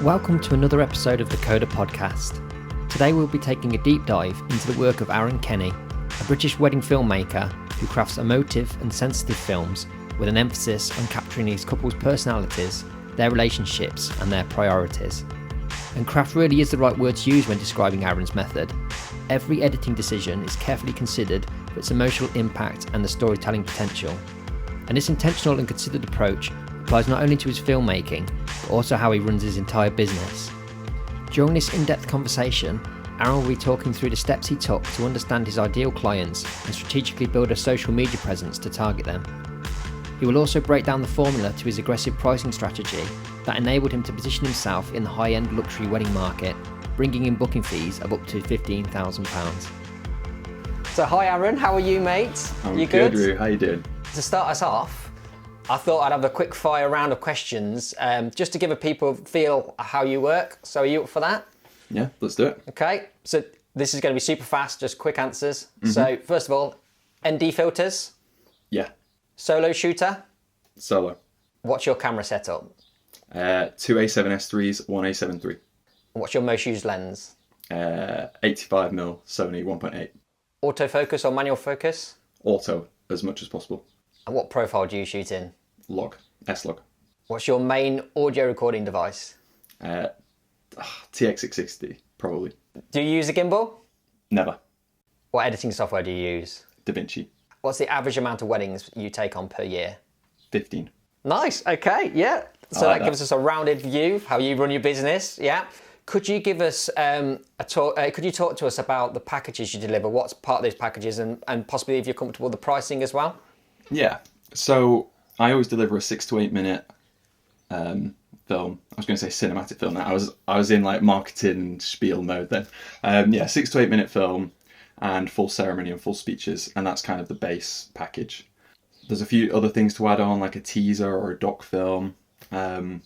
Welcome to another episode of the Coda podcast. Today we'll be taking a deep dive into the work of Arran Kenny, a British wedding filmmaker who crafts emotive and sensitive films with an emphasis on capturing his couple's personalities, their relationships and their priorities. And craft really is the right word to use when describing Arran's method. Every editing decision is carefully considered for its emotional impact and the storytelling potential. And this intentional and considered approach applies not only to his filmmaking, but also how he runs his entire business. During this in-depth conversation, Arran will be talking through the steps he took to understand his ideal clients and strategically build a social media presence to target them. He will also break down the formula to his aggressive pricing strategy that enabled him to position himself in the high-end luxury wedding market, bringing in booking fees of up to £15,000. So hi Arran, how are you, mate? I'm you good, Roo. How you doing? To start us off, I thought I'd have a quick fire round of questions just to give people a feel how you work. So are you up for that? Yeah, let's do it. Okay, so this is going to be super fast, just quick answers. So first of all, ND filters, Yeah, solo shooter. solo. What's your camera setup? 2 A7S3s, 1 A7 III. What's your most used lens? 85mm Sony 1.8. Autofocus or manual focus? Auto, as much as possible. And what profile do you shoot in? Log, S-Log. What's your main audio recording device? TX660, probably. Do you use a gimbal? Never. What editing software do you use? DaVinci. What's the average amount of weddings you take on per year? 15. Nice, okay, yeah. So like that gives us a rounded view of how you run your business, yeah. Could you give us could you talk to us about the packages you deliver, what's part of those packages and possibly if you're comfortable with the pricing as well? Yeah, so I always deliver a 6 to 8 minute film. I was going to say cinematic film now. I was in like marketing spiel mode then. 6 to 8 minute film and full ceremony and full speeches, and that's kind of the base package. There's a few other things to add on, like a teaser or a doc film. But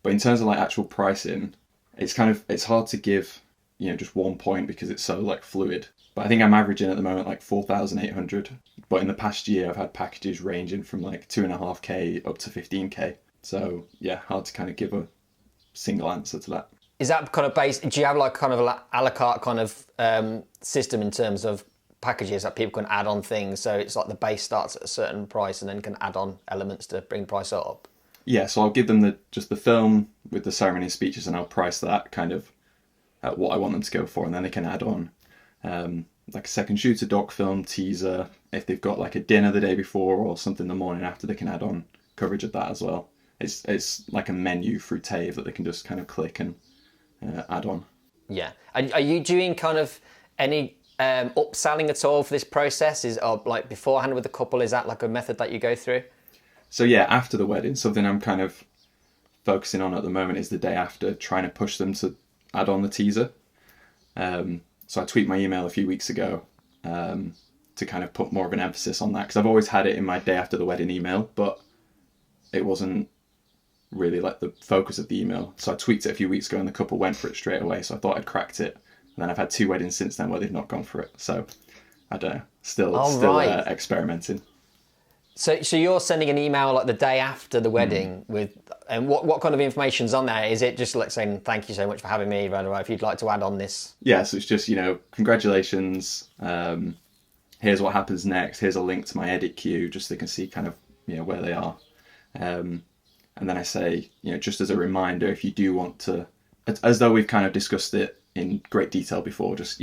in terms of like actual pricing, it's hard to give, just one point because it's so like fluid. But I think I'm averaging at the moment like 4,800. But in the past year, I've had packages ranging from like 2.5K up to 15K. So yeah, hard to kind of give a single answer to that. Is that kind of based, do you have like kind of a la carte kind of system in terms of packages that people can add on things? So it's like the base starts at a certain price and then can add on elements to bring the price up? Yeah, so I'll give them just the film with the ceremony and speeches, and I'll price that kind of at what I want them to go for, and then they can add on like a second shooter, doc film, teaser. If they've got like a dinner the day before or something the morning after, they can add on coverage of that as well. It's like a menu through TAVE that they can just kind of click and add on. Yeah. Are you doing kind of any upselling at all for this process? Or like beforehand with the couple, is that like a method that you go through? So yeah, after the wedding, something I'm kind of focusing on at the moment is the day after, trying to push them to add on the teaser. So I tweeted my email a few weeks ago to kind of put more of an emphasis on that, because I've always had it in my day after the wedding email, but it wasn't really like the focus of the email. So I tweaked it a few weeks ago and the couple went for it straight away. So I thought I'd cracked it. And then I've had 2 weddings since then where they've not gone for it. So I don't know, still experimenting. So you're sending an email like the day after the wedding with, and what kind of information's on there? Is it just like saying, thank you so much for having me, if you'd like to add on this? Yeah, so it's just, congratulations, here's what happens next, here's a link to my edit queue, just so they can see kind of, where they are. And then I say, just as a reminder, if you do want to, as though we've kind of discussed it in great detail before, just,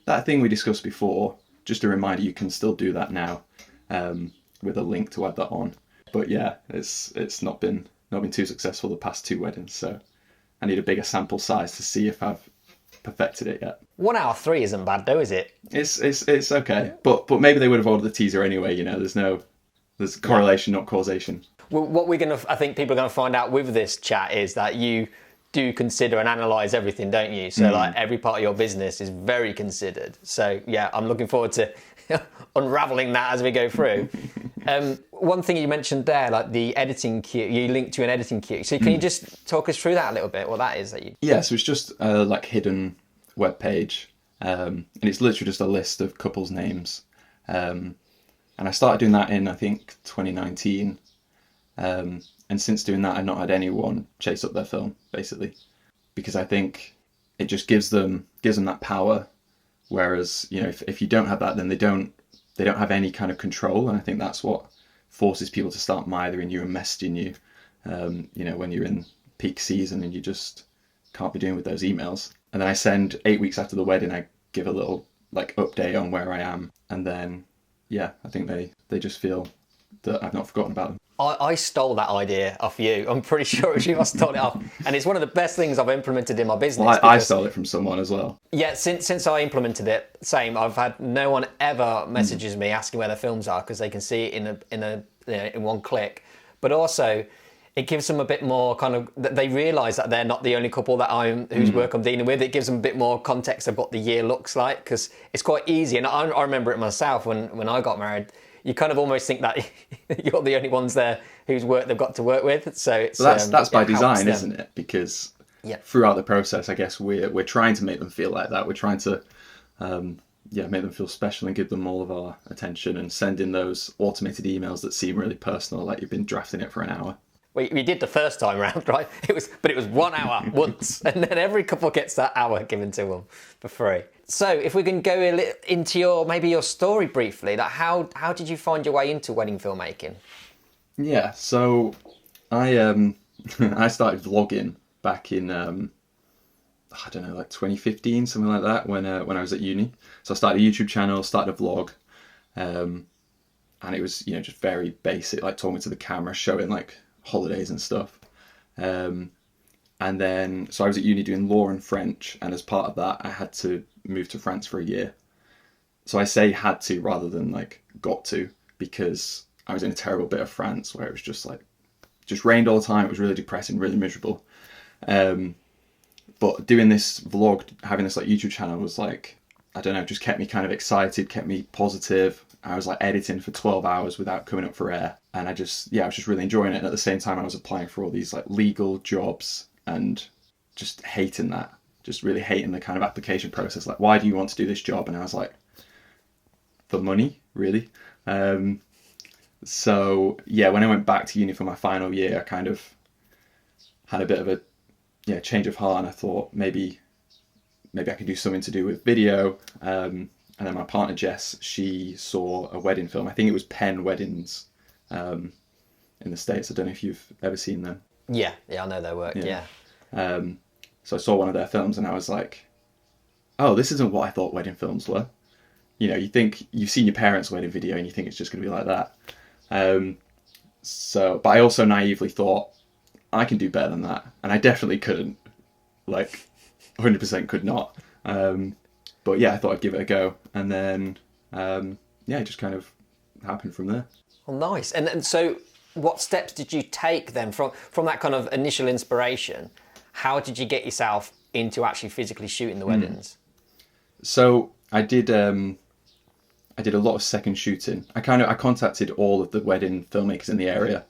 that thing we discussed before, just a reminder, you can still do that now. With a link to add that on. But yeah, it's not been too successful the past 2 weddings, so I need a bigger sample size to see if I've perfected it yet. 1 out of 3 isn't bad though, is it? It's okay, but maybe they would have ordered the teaser anyway. There's correlation, not causation. Well, what I think people are going to find out with this chat is that you do consider and analyse everything, don't you? So like every part of your business is very considered. So yeah, I'm looking forward to unravelling that as we go through. One thing you mentioned there, like the editing queue, you linked to an editing queue. So can you just talk us through that a little bit, what that is that you... Yeah, so it's just a like hidden web page. And it's literally just a list of couples' names. And I started doing that in, I think, 2019. And And since doing that, I've not had anyone chase up their film, basically, because I think it just gives them that power. Whereas, you know, if you don't have that, then they don't have any kind of control. And I think that's what forces people to start mithering you and messaging you, you know, when you're in peak season and you just can't be doing with those emails. And then I send 8 weeks after the wedding, I give a little like update on where I am. And then, yeah, I think they just feel that I've not forgotten about them. I stole that idea off you. I'm pretty sure it was you. I stole it off. And it's one of the best things I've implemented in my business. Well, I stole it from someone as well. Yeah, since I implemented it, same. I've had no one ever messages me asking where their films are because they can see it in one click. But also, it gives them a bit more kind of, they realise that they're not the only couple whose work I'm dealing with. It gives them a bit more context of what the year looks like, because it's quite easy. And I remember it myself when I got married. You kind of almost think that you're the only ones there whose work they've got to work with. So it's that's by design, isn't it? Because throughout the process, I guess we're trying to make them feel like that. We're trying to make them feel special and give them all of our attention, and send in those automated emails that seem really personal, like you've been drafting it for an hour. We did the first time round, right? It was 1 hour once, and then every couple gets that hour given to them for free. So if we can go into your story briefly, like how did you find your way into wedding filmmaking? Yeah, so I I started vlogging back in I don't know, like 2015, something like that, when I was at uni. So I started a YouTube channel, started a vlog, and it was, you know, just very basic, like talking to the camera, showing like holidays and stuff. And then, so I was at uni doing law and French, and as part of that, I had to move to France for a year. So I say had to rather than like got to, because I was in a terrible bit of France where it was just rained all the time. It was really depressing, really miserable. But doing this vlog, having this like YouTube channel was like, I don't know, just kept me kind of excited, kept me positive. I was like editing for 12 hours without coming up for air. And I was just really enjoying it. And at the same time, I was applying for all these like legal jobs and just hating that, just really hating the kind of application process. Like, why do you want to do this job? And I was like, for money, really. So yeah, when I went back to uni for my final year, I kind of had a bit of a change of heart, and I thought maybe I could do something to do with video. And then my partner Jess, she saw a wedding film. I think it was Penn Weddings in the States. I don't know if you've ever seen them. Yeah, I know their work. Yeah. So I saw one of their films, and I was like, oh, this isn't what I thought wedding films were. You know, you think you've seen your parents' wedding video and you think it's just going to be like that. But I also naively thought, I can do better than that. And I definitely couldn't. Like, 100% could not. But yeah, I thought I'd give it a go. And then, it just kind of happened from there. Oh, nice. And so what steps did you take then from that kind of initial inspiration? How did you get yourself into actually physically shooting the weddings? So I did a lot of second shooting. I contacted all of the wedding filmmakers in the area,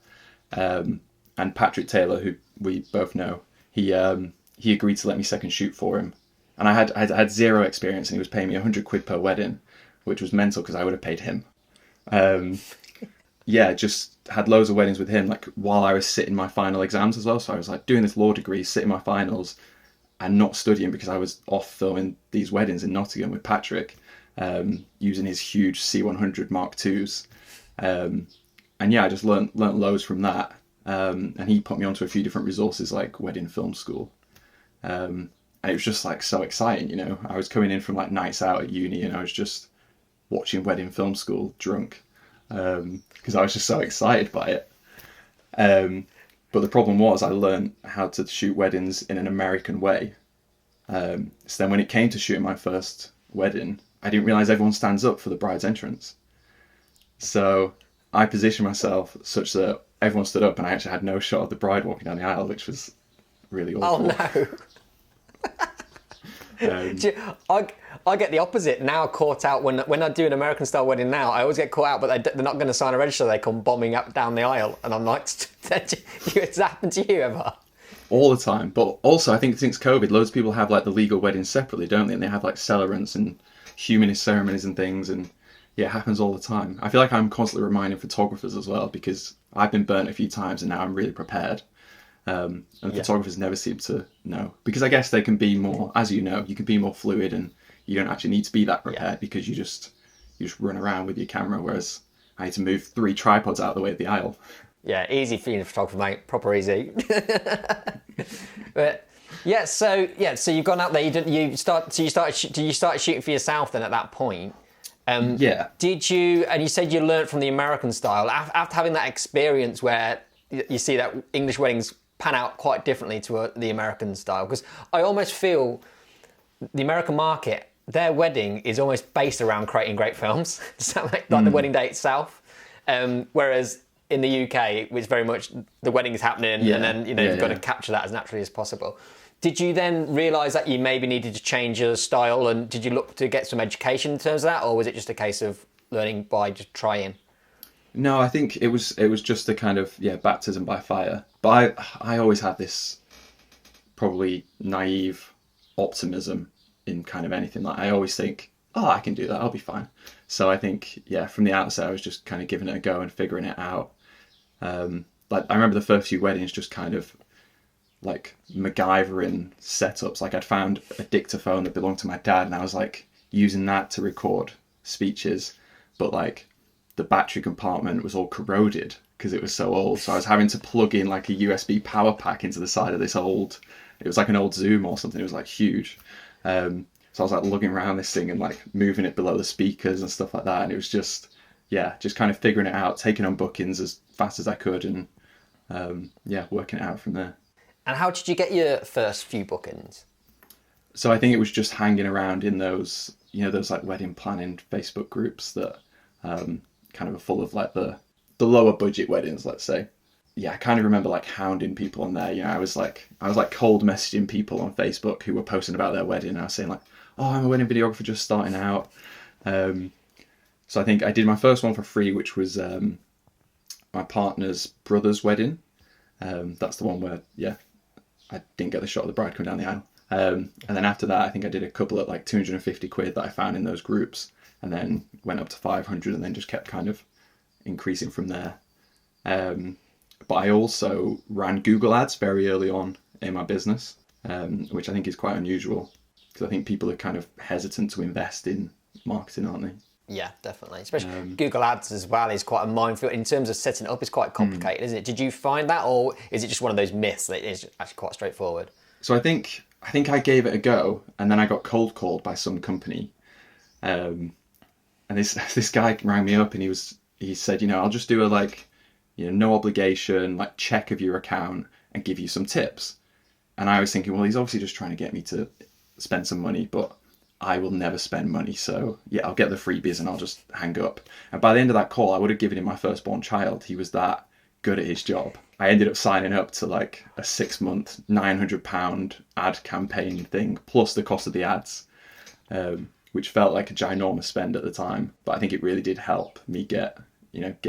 and Patrick Taylor, who we both know, he agreed to let me second shoot for him. And I had zero experience, and he was paying me £100 per wedding, which was mental because I would have paid him. Just had loads of weddings with him, like while I was sitting my final exams as well. So I was like doing this law degree, sitting my finals, and not studying because I was off filming these weddings in Nottingham with Patrick, using his huge C100 Mark IIs. I just learnt loads from that. And he put me onto a few different resources like Wedding Film School. And it was just like so exciting, you know. I was coming in from like nights out at uni, and I was just watching Wedding Film School drunk, because I was just so excited by it. But the problem was I learned how to shoot weddings in an American way. So then when it came to shooting my first wedding, I didn't realise everyone stands up for the bride's entrance. So I positioned myself such that everyone stood up, and I actually had no shot of the bride walking down the aisle, which was really awful. Oh no. I get the opposite now, caught out when I do an American style wedding now. I always get caught out, but they're not going to sign a register. They come bombing up down the aisle, and I'm like, it's happened to you ever? All the time. But also, I think since COVID, loads of people have like the legal weddings separately, don't they? And they have like celebrants and humanist ceremonies and things. And yeah, it happens all the time. I feel like I'm constantly reminding photographers as well, because I've been burnt a few times and now I'm really prepared. And photographers never seem to know, because I guess they can be more, as you know, you can be more fluid and you don't actually need to be that prepared because you just run around with your camera, whereas I had to move 3 tripods out of the way of the aisle. Yeah, easy for you to photographer, mate. Proper easy. But so you've gone out there. You started shooting for yourself then at that point. Yeah. Did you? And you said you learnt from the American style after having that experience where you see that English weddings pan out quite differently to the American style. Because I almost feel the American market, their wedding is almost based around creating great films. like the wedding day itself, whereas in the UK, it's very much the wedding is happening, and then you've got to capture that as naturally as possible. Did you then realise that you maybe needed to change your style, and did you look to get some education in terms of that, or was it just a case of learning by just trying? No, I think it was just a kind of baptism by fire. But I always had this probably naive optimism in kind of anything. Like I always think, oh, I can do that, I'll be fine. So I think from the outset I was just kind of giving it a go and figuring it out. Like I remember the first few weddings just kind of like MacGyvering setups. Like I'd found a dictaphone that belonged to my dad and I was like using that to record speeches, but like the battery compartment was all corroded because it was so old. So I was having to plug in like a USB power pack into the side of this old, it was like an old Zoom or something. It was like huge. So I was like lugging around this thing and like moving it below the speakers and stuff like that. And it was just kind of figuring it out, taking on bookings as fast as I could and working it out from there. And how did you get your first few bookings? So I think it was just hanging around in those, those like wedding planning Facebook groups that kind of are full of like the lower budget weddings, let's say. Yeah, I kind of remember like hounding people on there. I was like cold messaging people on Facebook who were posting about their wedding. And I was saying like, oh, I'm a wedding videographer just starting out. So I think I did my first one for free, which was my partner's brother's wedding. That's the one where, I didn't get the shot of the bride coming down the aisle. And then after that, I think I did a couple at like 250 quid that I found in those groups, and then went up to 500 and then just kept kind of increasing from there. But I also ran Google ads very early on in my business, which I think is quite unusual because I think people are kind of hesitant to invest in marketing, aren't they? Yeah, definitely. Especially Google Ads as well is quite a minefield. In terms of setting it up, it's quite complicated, isn't it? Did you find that, or is it just one of those myths that is actually quite straightforward? So I think I gave it a go, and then I got cold called by some company. And this guy rang me up and he said, I'll just do a no obligation, like check of your account and give you some tips. And I was thinking, well, he's obviously just trying to get me to spend some money, but I will never spend money. So I'll get the freebies and I'll just hang up. And by the end of that call, I would have given him my firstborn child. He was that good at his job. I ended up signing up to like a 6-month, £900 ad campaign thing, plus the cost of the ads, which felt like a ginormous spend at the time. But I think it really did help me get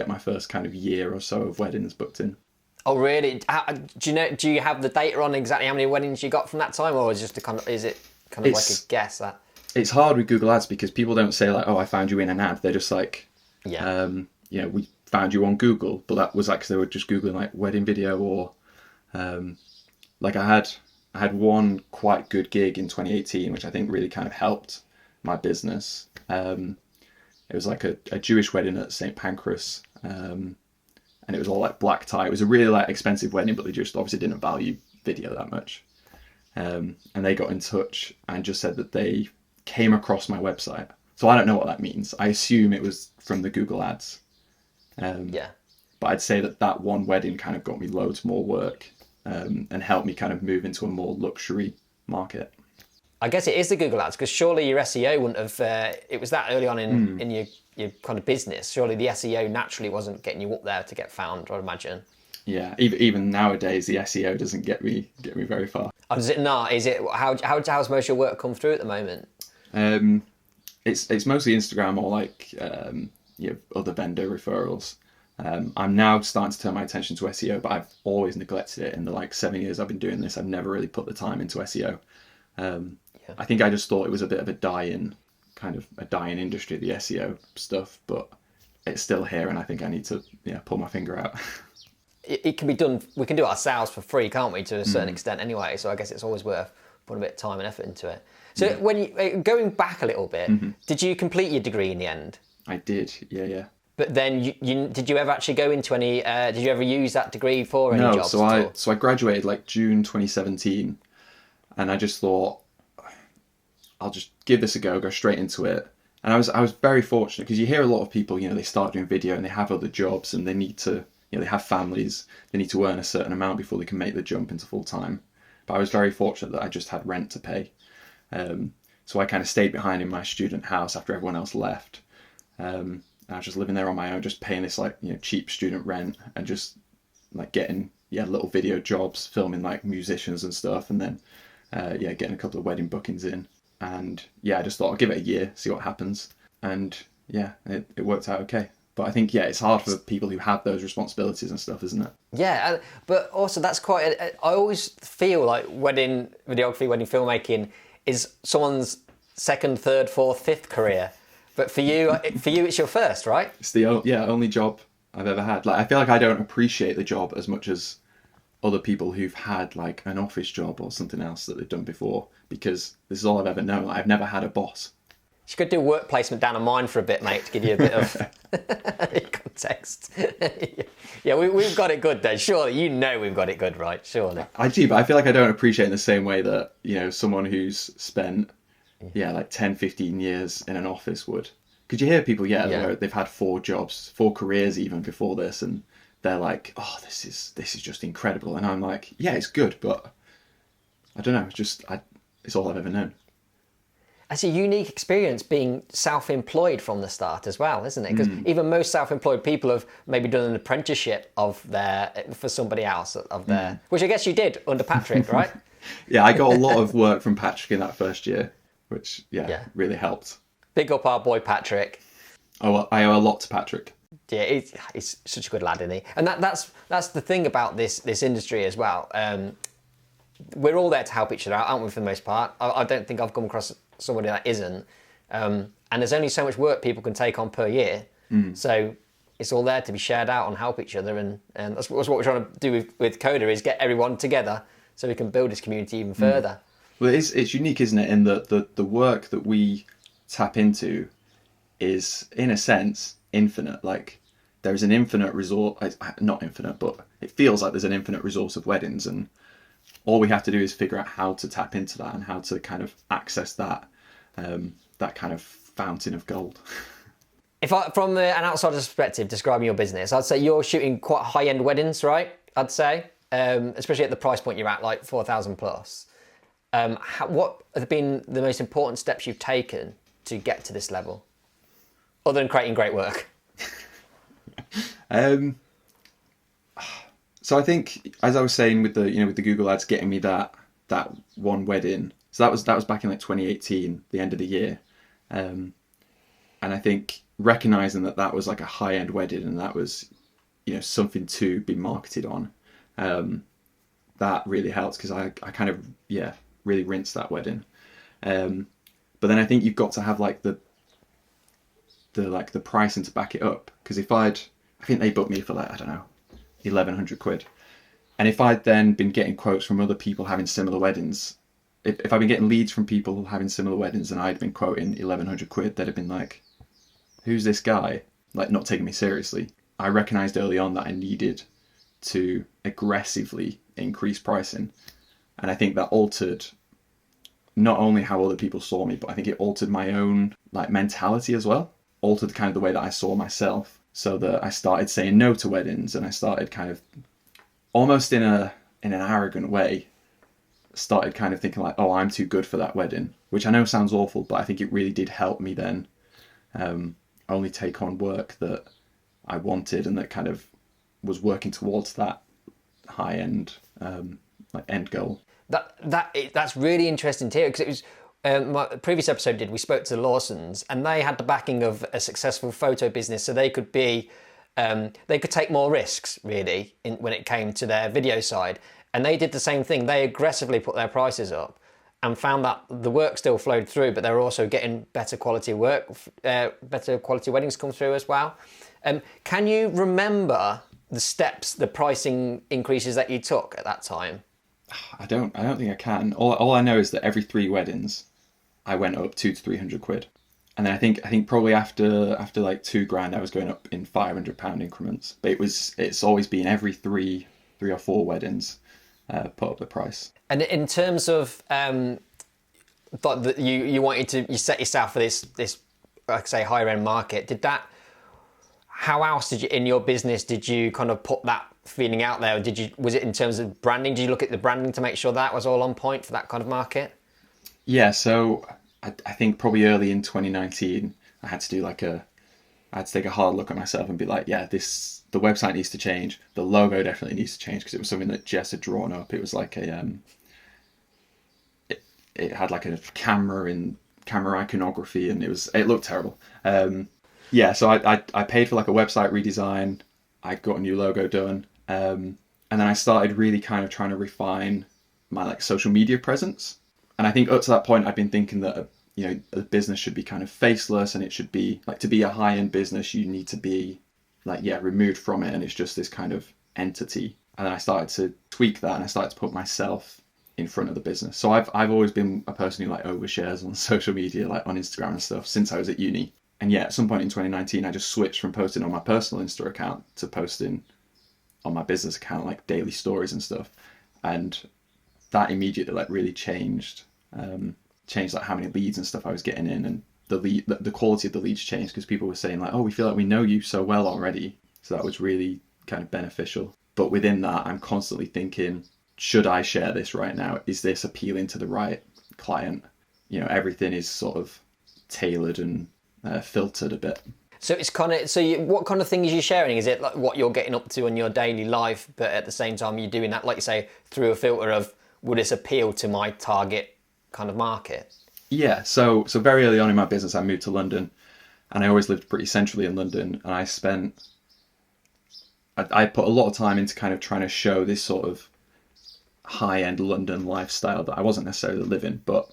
my first kind of year or so of weddings booked in. Oh, really? Do you have the data on exactly how many weddings you got from that time, or is it kind of like a guess that? It's hard with Google Ads because people don't say like, oh, I found you in an ad. They're just like, we found you on Google. But that was like, 'cause they were just Googling like wedding video or like I had one quite good gig in 2018, which I think really kind of helped my business. It was like a Jewish wedding at St. Pancras. And it was all like black tie. It was a really like expensive wedding, but they just obviously didn't value video that much. And they got in touch and just said that they came across my website. So I don't know what that means. I assume it was from the Google ads. But I'd say that one wedding kind of got me loads more work and helped me kind of move into a more luxury market. I guess it is the Google ads, because surely your SEO wouldn't have, it was that early on in your kind of business. Surely the SEO naturally wasn't getting you up there to get found, I'd imagine. Yeah, even nowadays the SEO doesn't get me very far. Oh, does it not? Is it how's most of your work come through at the moment? It's mostly Instagram or like other vendor referrals. I'm now starting to turn my attention to SEO, but I've always neglected it. In the 7 years I've been doing this, I've never really put the time into SEO. I think I just thought it was a bit of a dying kind of a dying industry, the SEO stuff, but it's still here, and I think I need to pull my finger out. It can be done. We can do it ourselves for free, can't we? To a certain extent, anyway. So I guess it's always worth putting a bit of time and effort into it. So when you going back a little bit, did you complete your degree in the end? I did. Yeah. But then you did you ever actually go into any? Did you ever use that degree for any jobs? No. So I graduated like June 2017, and I just thought I'll just give this a go straight into it. And I was very fortunate, because you hear a lot of people, they start doing video and they have other jobs and they need to, they have families, they need to earn a certain amount before they can make the jump into full time. But I was very fortunate that I just had rent to pay. So I kind of stayed behind in my student house after everyone else left. I was just living there on my own, just paying this cheap student rent, and just getting little video jobs, filming musicians and stuff, and then getting a couple of wedding bookings in. And I just thought I'll give it a year, see what happens. And it worked out okay. But I think it's hard for people who have those responsibilities and stuff, isn't it? Yeah, but also that's quite. I always feel like wedding videography, wedding filmmaking is someone's second, third, fourth, fifth career. But for you, it's your first, right? It's the only job I've ever had. I feel like I don't appreciate the job as much as other people who've had an office job or something else that they've done before, because this is all I've ever known. I've never had a boss. You could do work placement down on mine for a bit, mate, to give you a bit of context. Yeah, we've got it good then. Surely, we've got it good, right? Surely. I do, but I feel like I don't appreciate it in the same way that, someone who's spent, 10, 15 years in an office would. Because you hear people, where they've had 4 jobs, 4 careers even before this, and they're like, oh, this is just incredible. And I'm like, yeah, it's good, but I don't know, it's all I've ever known. It's a unique experience being self-employed from the start as well, isn't it? Because even most self-employed people have maybe done an apprenticeship for somebody else which I guess you did under Patrick, right? Yeah, I got a lot of work from Patrick in that first year, which really helped. Big up our boy Patrick. Oh, I owe a lot to Patrick. Yeah, he's such a good lad, isn't he? And that's the thing about this industry as well. We're all there to help each other out, aren't we, for the most part? I don't think I've come across somebody that isn't. And there's only so much work people can take on per year. So it's all there to be shared out and help each other. And that's what we're trying to do with Coda, is get everyone together so we can build this community even further. Well, it's unique, isn't it, in that the work that we tap into is, in a sense, infinite. There's an infinite resource, not infinite, but it feels like there's an infinite resource of weddings, and all we have to do is figure out how to tap into that and how to kind of access that kind of fountain of gold. From an outsider's perspective, describing your business, I'd say you're shooting quite high-end weddings, right? I'd say, especially at the price point you're at, like 4,000 plus. What have been the most important steps you've taken to get to this level, other than creating great work? So I think, as I was saying, with the Google ads getting me that one wedding, so that was back in 2018, the end of the year, and I think recognizing that was a high end wedding, and that was something to be marketed on, that really helped, because I kind of really rinsed that wedding, but then I think you've got to have the pricing to back it up, because I think they booked me for 1,100 quid. And if I'd then been getting quotes from other people having similar weddings, if I'd been getting leads from people having similar weddings and I'd been quoting 1,100 quid, they'd have been like, who's this guy? Not taking me seriously. I recognised early on that I needed to aggressively increase pricing. And I think that altered not only how other people saw me, but I think it altered my own mentality as well. Altered kind of the way that I saw myself. So that I started saying no to weddings, and I started kind of, almost in an arrogant way, started kind of thinking oh, I'm too good for that wedding, which I know sounds awful, but I think it really did help me then only take on work that I wanted and that kind of was working towards that high end end goal. That's really interesting to hear, because it was. My previous episode we spoke to the Lawsons, and they had the backing of a successful photo business, so they could take more risks really when it came to their video side, and they did the same thing. They aggressively put their prices up, and found that the work still flowed through, but they were also getting better quality work, better quality weddings come through as well. Can you remember the steps, the pricing increases that you took at that time? I don't think I can. All I know is that every 3 weddings, I went up 200 to 300 quid. And then I think probably after like £2,000, I was going up in £500 increments. But it's always been every three or 4 weddings, put up the price. And in terms of thought that you set yourself for this like I say higher end market, how else did you in your business did you kind of put that feeling out there? Was it in terms of branding? Did you look at the branding to make sure that was all on point for that kind of market? Yeah, so I think probably early in 2019, I had to take a hard look at myself and be like, yeah, the website needs to change. The logo definitely needs to change, because it was something that Jess had drawn up. It was like it had like a camera iconography, and it looked terrible. Yeah, so I paid for like a website redesign. I got a new logo done, and then I started really kind of trying to refine my like social media presence. And I think up to that point, I'd been thinking that a business should be kind of faceless, and it should be like, to be a high-end business, you need to be like, yeah, removed from it, and it's just this kind of entity. And then I started to tweak that, and I started to put myself in front of the business. So I've always been a person who like overshares on social media, like on Instagram and stuff, since I was at uni. And yeah, at some point in 2019, I just switched from posting on my personal Insta account to posting on my business account, like daily stories and stuff. And that immediately like really changed like how many leads and stuff I was getting in, and the quality of the leads changed, because people were saying like, oh, we feel like we know you so well already. So that was really kind of beneficial. But within that, I'm constantly thinking, should I share this right now? Is this appealing to the right client? Everything is sort of tailored and filtered a bit. So it's kind of what kind of things are you sharing? Is it like what you're getting up to in your daily life, but at the same time you're doing that, like you say, through a filter of, would this appeal to my target kind of market? Yeah, so very early on in my business, I moved to London, and I always lived pretty centrally in London, and I put a lot of time into kind of trying to show this sort of high-end London lifestyle that I wasn't necessarily living, but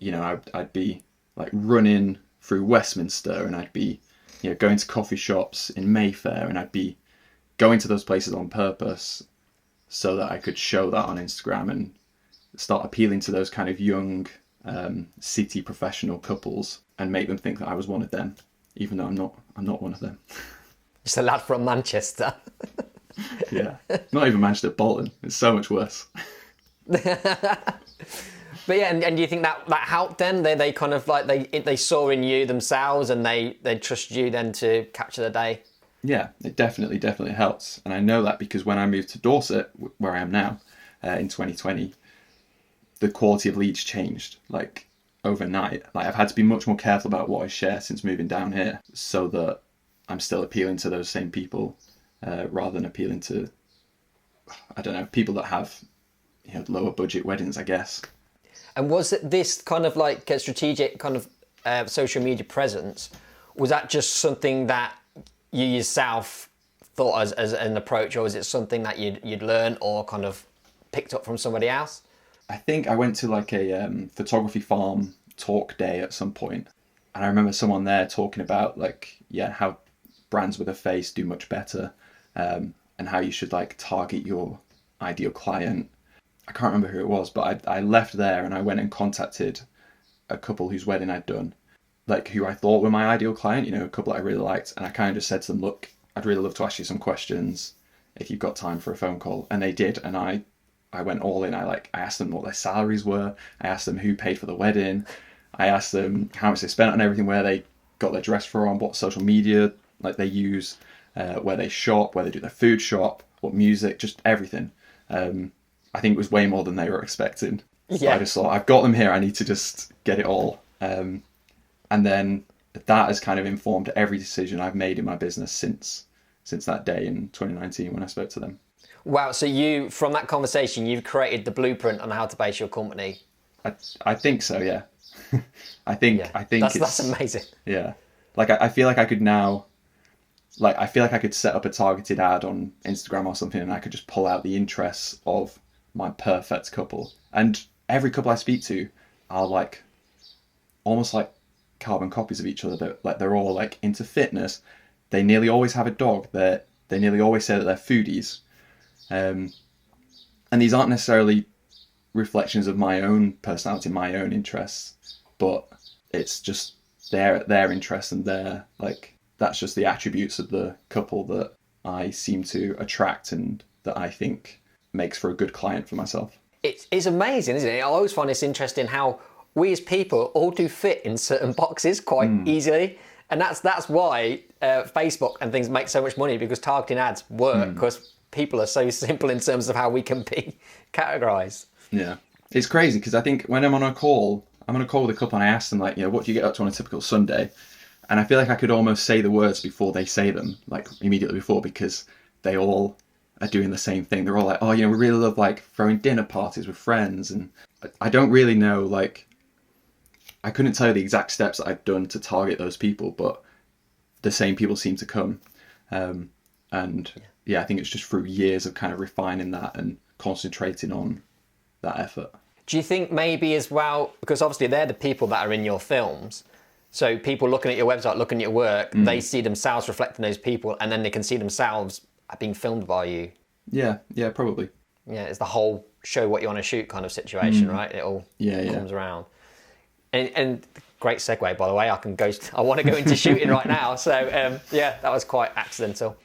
I'd be like running through Westminster, and I'd be going to coffee shops in Mayfair, and I'd be going to those places on purpose so that I could show that on Instagram and start appealing to those kind of young city professional couples and make them think that I was one of them, even though I'm not one of them. Just a lad from Manchester. Yeah, not even Manchester, Bolton. It's so much worse. But yeah, and do you think that helped then? They kind of like they saw in you themselves, and they trusted you then to capture the day? Yeah, it definitely helps. And I know that because when I moved to Dorset, where I am now, in 2020, the quality of leads changed like overnight. Like I've had to be much more careful about what I share since moving down here, so that I'm still appealing to those same people, rather than appealing to, I don't know, people that have lower budget weddings, I guess. And was it this kind of like a strategic kind of social media presence? Was that just something that you yourself thought as an approach, or was it something that you'd learned or kind of picked up from somebody else? I think I went to like a photography farm talk day at some point, and I remember someone there talking about like, yeah, how brands with a face do much better, and how you should like target your ideal client. I can't remember who it was, but I left there and I went and contacted a couple whose wedding I'd done, like who I thought were my ideal client, a couple that I really liked. And I kind of just said to them, look, I'd really love to ask you some questions if you've got time for a phone call. And they did. And I went all in. I asked them what their salaries were. I asked them who paid for the wedding. I asked them how much they spent on everything, where they got their dress from, what social media like they use, where they shop, where they do their food shop, what music, just everything. I think it was way more than they were expecting. Yeah. But I just thought, I've got them here, I need to just get it all. And then that has kind of informed every decision I've made in my business since that day in 2019 when I spoke to them. Wow, so from that conversation, you've created the blueprint on how to base your company. I think so, yeah. I think that's amazing. Yeah. Like I feel like I could now, like I feel like I could set up a targeted ad on Instagram or something, and I could just pull out the interests of my perfect couple. And every couple I speak to are like almost like carbon copies of each other. They're all like into fitness. They nearly always have a dog. They nearly always say that they're foodies. And these aren't necessarily reflections of my own personality, my own interests, but it's just their interests and that's just the attributes of the couple that I seem to attract and that I think makes for a good client for myself. It's amazing, isn't it? I always find this interesting how we as people all do fit in certain boxes quite easily. And that's why Facebook and things make so much money, because targeting ads work, because people are so simple in terms of how we can be categorised. Yeah. It's crazy because I think when I'm on a call with a couple and I ask them like, what do you get up to on a typical Sunday? And I feel like I could almost say the words before they say them, like immediately before, because they all are doing the same thing. They're all like, we really love like throwing dinner parties with friends. And I don't really know, like, I couldn't tell you the exact steps that I've done to target those people, but the same people seem to come. I think it's just through years of kind of refining that and concentrating on that effort. Do you think maybe as well, because obviously they're the people that are in your films, so people looking at your website, looking at your work, they see themselves reflecting those people, and then they can see themselves being filmed by you? Yeah, probably. Yeah, it's the whole show what you want to shoot kind of situation, right? It all comes around. And great segue, by the way. I want to go into shooting right now. So that was quite accidental.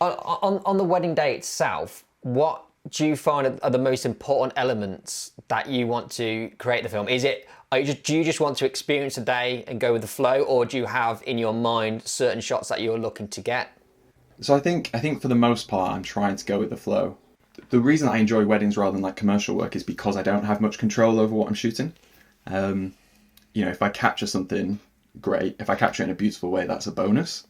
On the wedding day itself, what do you find are the most important elements that you want to create the film? Do you just want to experience the day and go with the flow, or do you have in your mind certain shots that you're looking to get? So I think for the most part, I'm trying to go with the flow. The reason I enjoy weddings rather than like commercial work is because I don't have much control over what I'm shooting. If I capture something, great. If I capture it in a beautiful way, that's a bonus.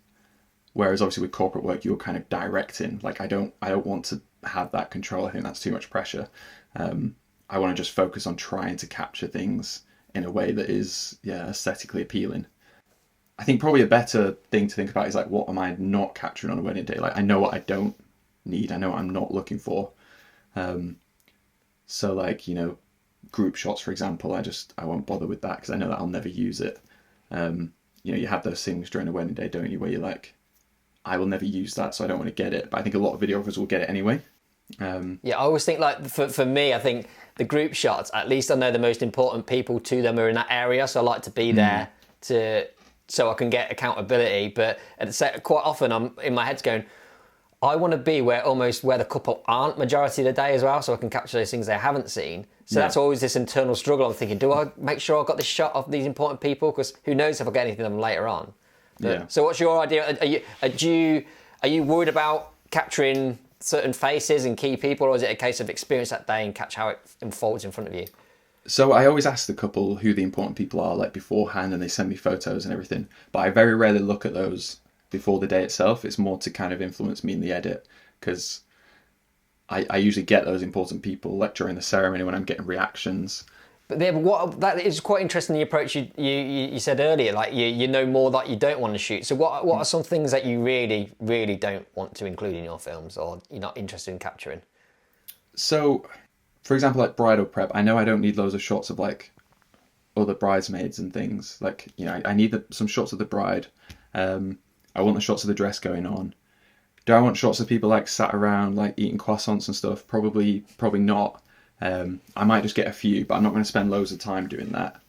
Whereas obviously with corporate work, you're kind of directing. Like I don't want to have that control. I think that's too much pressure. I want to just focus on trying to capture things in a way that is aesthetically appealing. I think probably a better thing to think about is like, what am I not capturing on a wedding day? Like I know what I don't need. I know what I'm not looking for. So like, group shots, for example, I won't bother with that because I know that I'll never use it. You have those things during a wedding day, don't you, where you're like, I will never use that, so I don't want to get it. But I think a lot of videographers will get it anyway. I always think like for me, I think the group shots, at least I know the most important people to them are in that area, so I like to be there so I can get accountability. But quite often I'm in my head going, I want to be where the couple aren't majority of the day as well, so I can capture those things they haven't seen. So that's always this internal struggle. I'm thinking, do I make sure I've got this shot of these important people? Because who knows if I get anything of them later on. So what's your idea? Are you worried about capturing certain faces and key people, or is it a case of experience that day and catch how it unfolds in front of you? So I always ask the couple who the important people are like beforehand, and they send me photos and everything. But I very rarely look at those before the day itself. It's more to kind of influence me in the edit, because I usually get those important people like during the ceremony when I'm getting reactions. But that is quite interesting, the approach you said earlier. Like you know more that you don't want to shoot. So what are some things that you really, really don't want to include in your films, or you're not interested in capturing? So, for example, like bridal prep, I know I don't need loads of shots of like other bridesmaids and things. Like, I need some shots of the bride. I want the shots of the dress going on. Do I want shots of people like sat around like eating croissants and stuff? Probably not. I might just get a few, but I'm not going to spend loads of time doing that.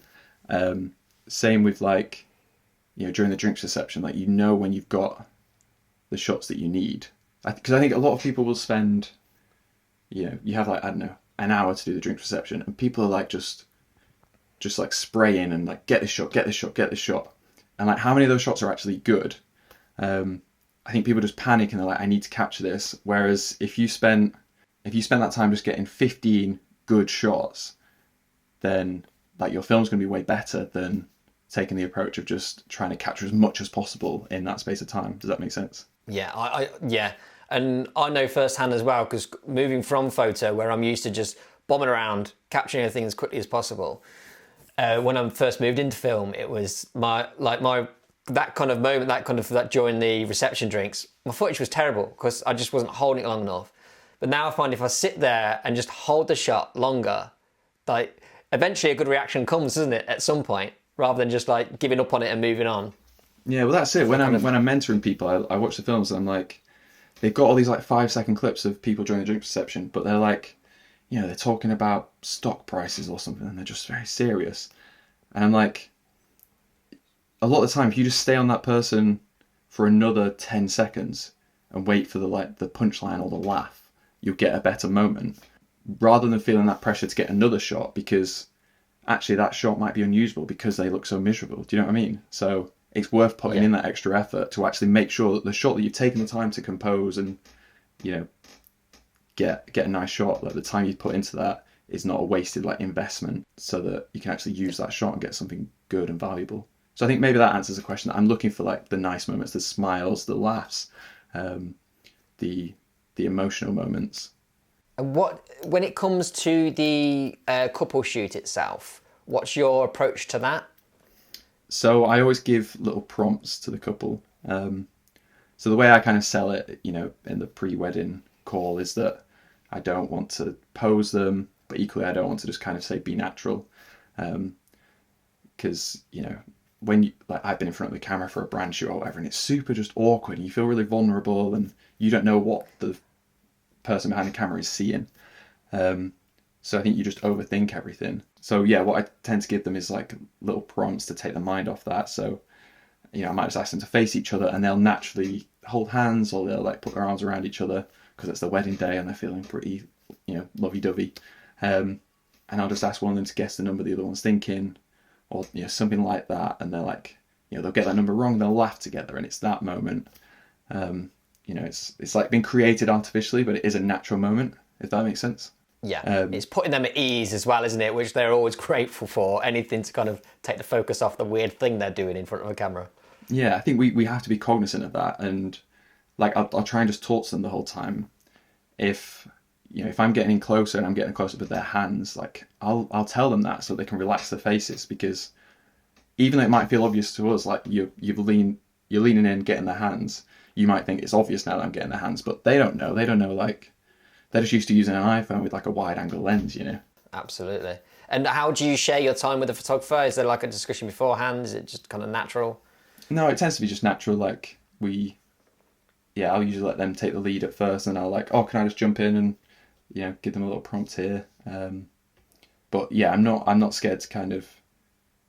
Same with like, during the drinks reception, like, when you've got the shots that you need. Because I think a lot of people will spend, you have like, I don't know, an hour to do the drinks reception, and people are like just like spraying and like, get this shot. And like, how many of those shots are actually good? I think people just panic and they're like, I need to capture this. Whereas if you spend that time just getting 15 good shots, then like your film's going to be way better than taking the approach of just trying to capture as much as possible in that space of time. Does that make sense? Yeah, and I know firsthand as well, because moving from photo, where I'm used to just bombing around, capturing everything as quickly as possible. When I first moved into film, it was that kind of moment, that during the reception drinks, my footage was terrible because I just wasn't holding it long enough. But now I find if I sit there and just hold the shot longer, and eventually a good reaction comes, doesn't it, at some point, rather than just like giving up on it and moving on. Yeah, well, that's it. When I'm mentoring people, I watch the films and I'm like, they've got all these like 5-second clips of people during the drink reception, but they're like, you know, they're talking about stock prices or something, and they're just very serious. And I'm like, a lot of the time, if you just stay on that person for another 10 seconds and wait for the punchline or the laugh, you'll get a better moment, rather than feeling that pressure to get another shot, because actually that shot might be unusable because they look so miserable. Do you know what I mean? So it's worth putting in that extra effort to actually make sure that the shot that you've taken the time to compose and, you know, get a nice shot, like the time you put into that is not a wasted like investment, so that you can actually use that shot and get something good and valuable. So I think maybe that answers the question. I'm looking for like the nice moments, the smiles, the laughs, the emotional moments. And when it comes to the couple shoot itself, what's your approach to that? So I always give little prompts to the couple. So the way I kind of sell it, you know, in the pre-wedding call is that I don't want to pose them, but equally I don't want to just kind of say be natural. Because, you know, when you, like, I've been in front of the camera for a brand shoot or whatever, and it's super just awkward and you feel really vulnerable and you don't know what the person behind the camera is seeing. So I think you just overthink everything. So yeah, what I tend to give them is like little prompts to take the mind off that. So, you know, I might just ask them to face each other and they'll naturally hold hands, or they'll like put their arms around each other because it's the wedding day and they're feeling pretty, you know, lovey-dovey. And I'll just ask one of them to guess the number the other one's thinking, or, you know, something like that. And they're like, you know, they'll get that number wrong, they'll laugh together, and it's that moment. You know, it's like been created artificially, but it is a natural moment, if that makes sense. Yeah, it's putting them at ease as well, isn't it? Which they're always grateful for. Anything to kind of take the focus off the weird thing they're doing in front of a camera. Yeah, I think we have to be cognizant of that. And like, I'll try and just talk to them the whole time. If, you know, if I'm getting in closer and I'm getting closer with their hands, like I'll tell them that so they can relax their faces, because even though it might feel obvious to us, like you're leaning in, getting their hands, you might think it's obvious now that I'm getting their hands, but they don't know. They don't know, like, they're just used to using an iPhone with like a wide angle lens, you know? Absolutely. And how do you share your time with the photographer? Is there like a discussion beforehand? Is it just kind of natural? No, it tends to be just natural. Like I'll usually let them take the lead at first, and I'll like, oh, can I just jump in and, you know, give them a little prompt here. But yeah, I'm not scared to kind of,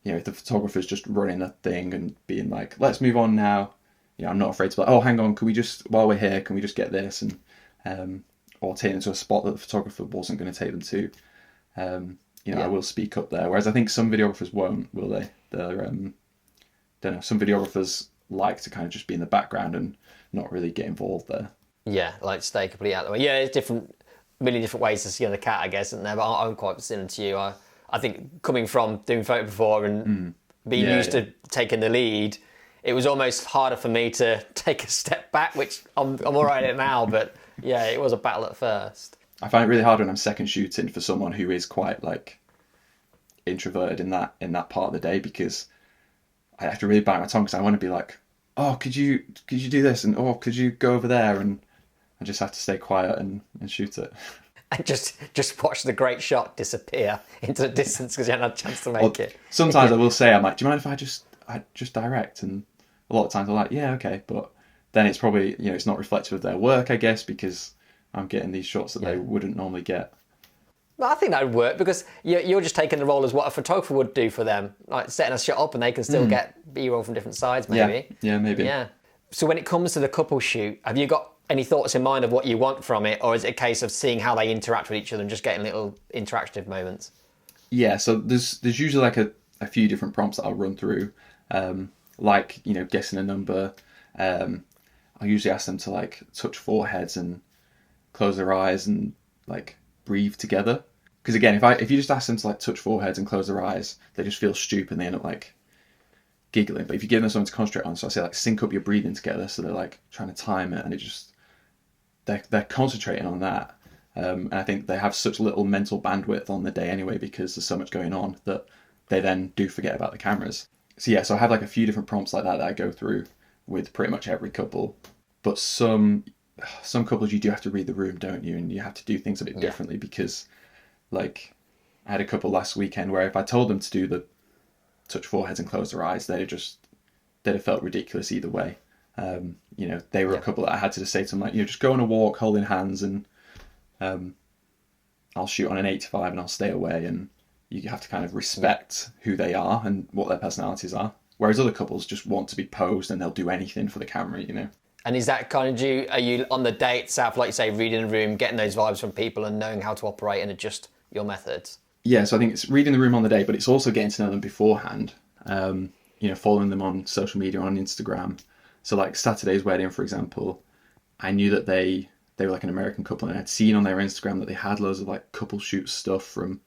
you know, if the photographer's just running a thing and being like, let's move on now, you know, I'm not afraid to be like, oh, hang on, can we just, while we're here, can we just get this? And, or take them to a spot that the photographer wasn't going to take them to. You know, I will speak up there. Whereas I think some videographers won't, will they? They're, don't know, some videographers like to kind of just be in the background and not really get involved there. Yeah, like stay completely out of the way. Yeah, it's million different ways to skin the cat, I guess, isn't there? But I'm quite similar to you. I think coming from doing photo before and being used to taking the lead, it was almost harder for me to take a step back, which I'm all right at now, but yeah, it was a battle at first. I find it really hard when I'm second shooting for someone who is quite like introverted in that part of the day, because I have to really bite my tongue, because I want to be like, oh, could you do this, and oh, could you go over there, and I just have to stay quiet and shoot it. And just watch the great shot disappear into the distance because you haven't had a chance to make it. Sometimes I will say, I'm like, do you mind if I just direct? And a lot of times I'm like, yeah, okay, but then it's probably, you know, it's not reflective of their work, I guess, because I'm getting these shots that they wouldn't normally get. But I think that would work, because you're just taking the role as what a photographer would do for them, like setting a shot up, and they can still get B-roll from different sides, maybe. Yeah, maybe. Yeah. So when it comes to the couple shoot, have you got any thoughts in mind of what you want from it, or is it a case of seeing how they interact with each other and just getting little interactive moments? Yeah, so there's usually like a few different prompts that I'll run through, like, you know, guessing a number. I'll usually ask them to like touch foreheads and close their eyes and like breathe together. Because again, if you just ask them to like touch foreheads and close their eyes, they just feel stupid and they end up like giggling. But if you give them something to concentrate on, so I say like sync up your breathing together, so they're like trying to time it, and it just they're concentrating on that. And I think they have such little mental bandwidth on the day anyway, because there's so much going on, that they then do forget about the cameras. So yeah, so I have like a few different prompts like that I go through with pretty much every couple. But some couples you do have to read the room, don't you? And you have to do things a bit differently, because like I had a couple last weekend where if I told them to do the touch foreheads and close their eyes, they'd have felt ridiculous either way. You know, they were a couple that I had to just say to them, like, you know, just go on a walk holding hands, and I'll shoot on an 8-5 and I'll stay away. And you have to kind of respect who they are and what their personalities are. Whereas other couples just want to be posed and they'll do anything for the camera, you know. And is that kind of are you on the date itself, like you say, reading the room, getting those vibes from people and knowing how to operate and adjust your methods? Yeah, so I think it's reading the room on the day, but it's also getting to know them beforehand. You know, following them on social media, on Instagram. So like Saturday's wedding, for example, I knew that they were like an American couple, and I'd seen on their Instagram that they had loads of like couple shoot stuff from,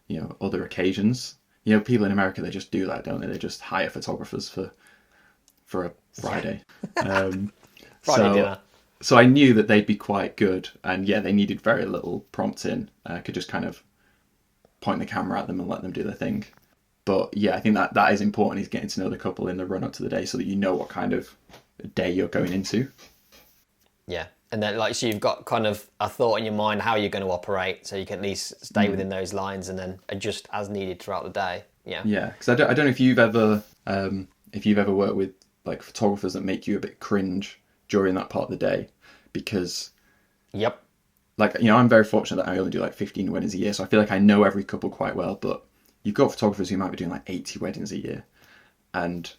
you know, other occasions. You know, people in America, they just do that, don't they? They just hire photographers for a Friday. Friday dinner. So I knew that they'd be quite good, and yeah, they needed very little prompting. I could just kind of point the camera at them and let them do their thing. But yeah, I think that is important, is getting to know the couple in the run up to the day so that you know what kind of day you're going into. Yeah. And then, like, so you've got kind of a thought in your mind how you're going to operate, so you can at least stay within those lines and then adjust as needed throughout the day. Yeah. Yeah, because I don't know if you've ever worked with like photographers that make you a bit cringe during that part of the day, because Yep. like, you know, I'm very fortunate that I only do like 15 weddings a year, so I feel like I know every couple quite well. But you've got photographers who might be doing like 80 weddings a year, and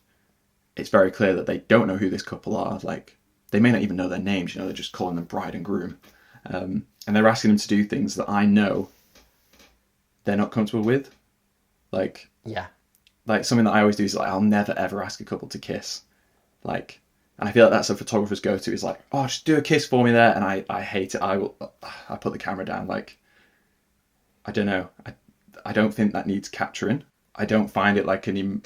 it's very clear that they don't know who this couple are. Like, they may not even know their names, you know, they're just calling them bride and groom. And they're asking them to do things that I know they're not comfortable with. Like something that I always do is like, I'll never ever ask a couple to kiss. Like, and I feel like that's a photographer's go-to, is like, oh, just do a kiss for me there. And I hate it. I put the camera down. Like, I don't know. I don't think that needs capturing. I don't find it like an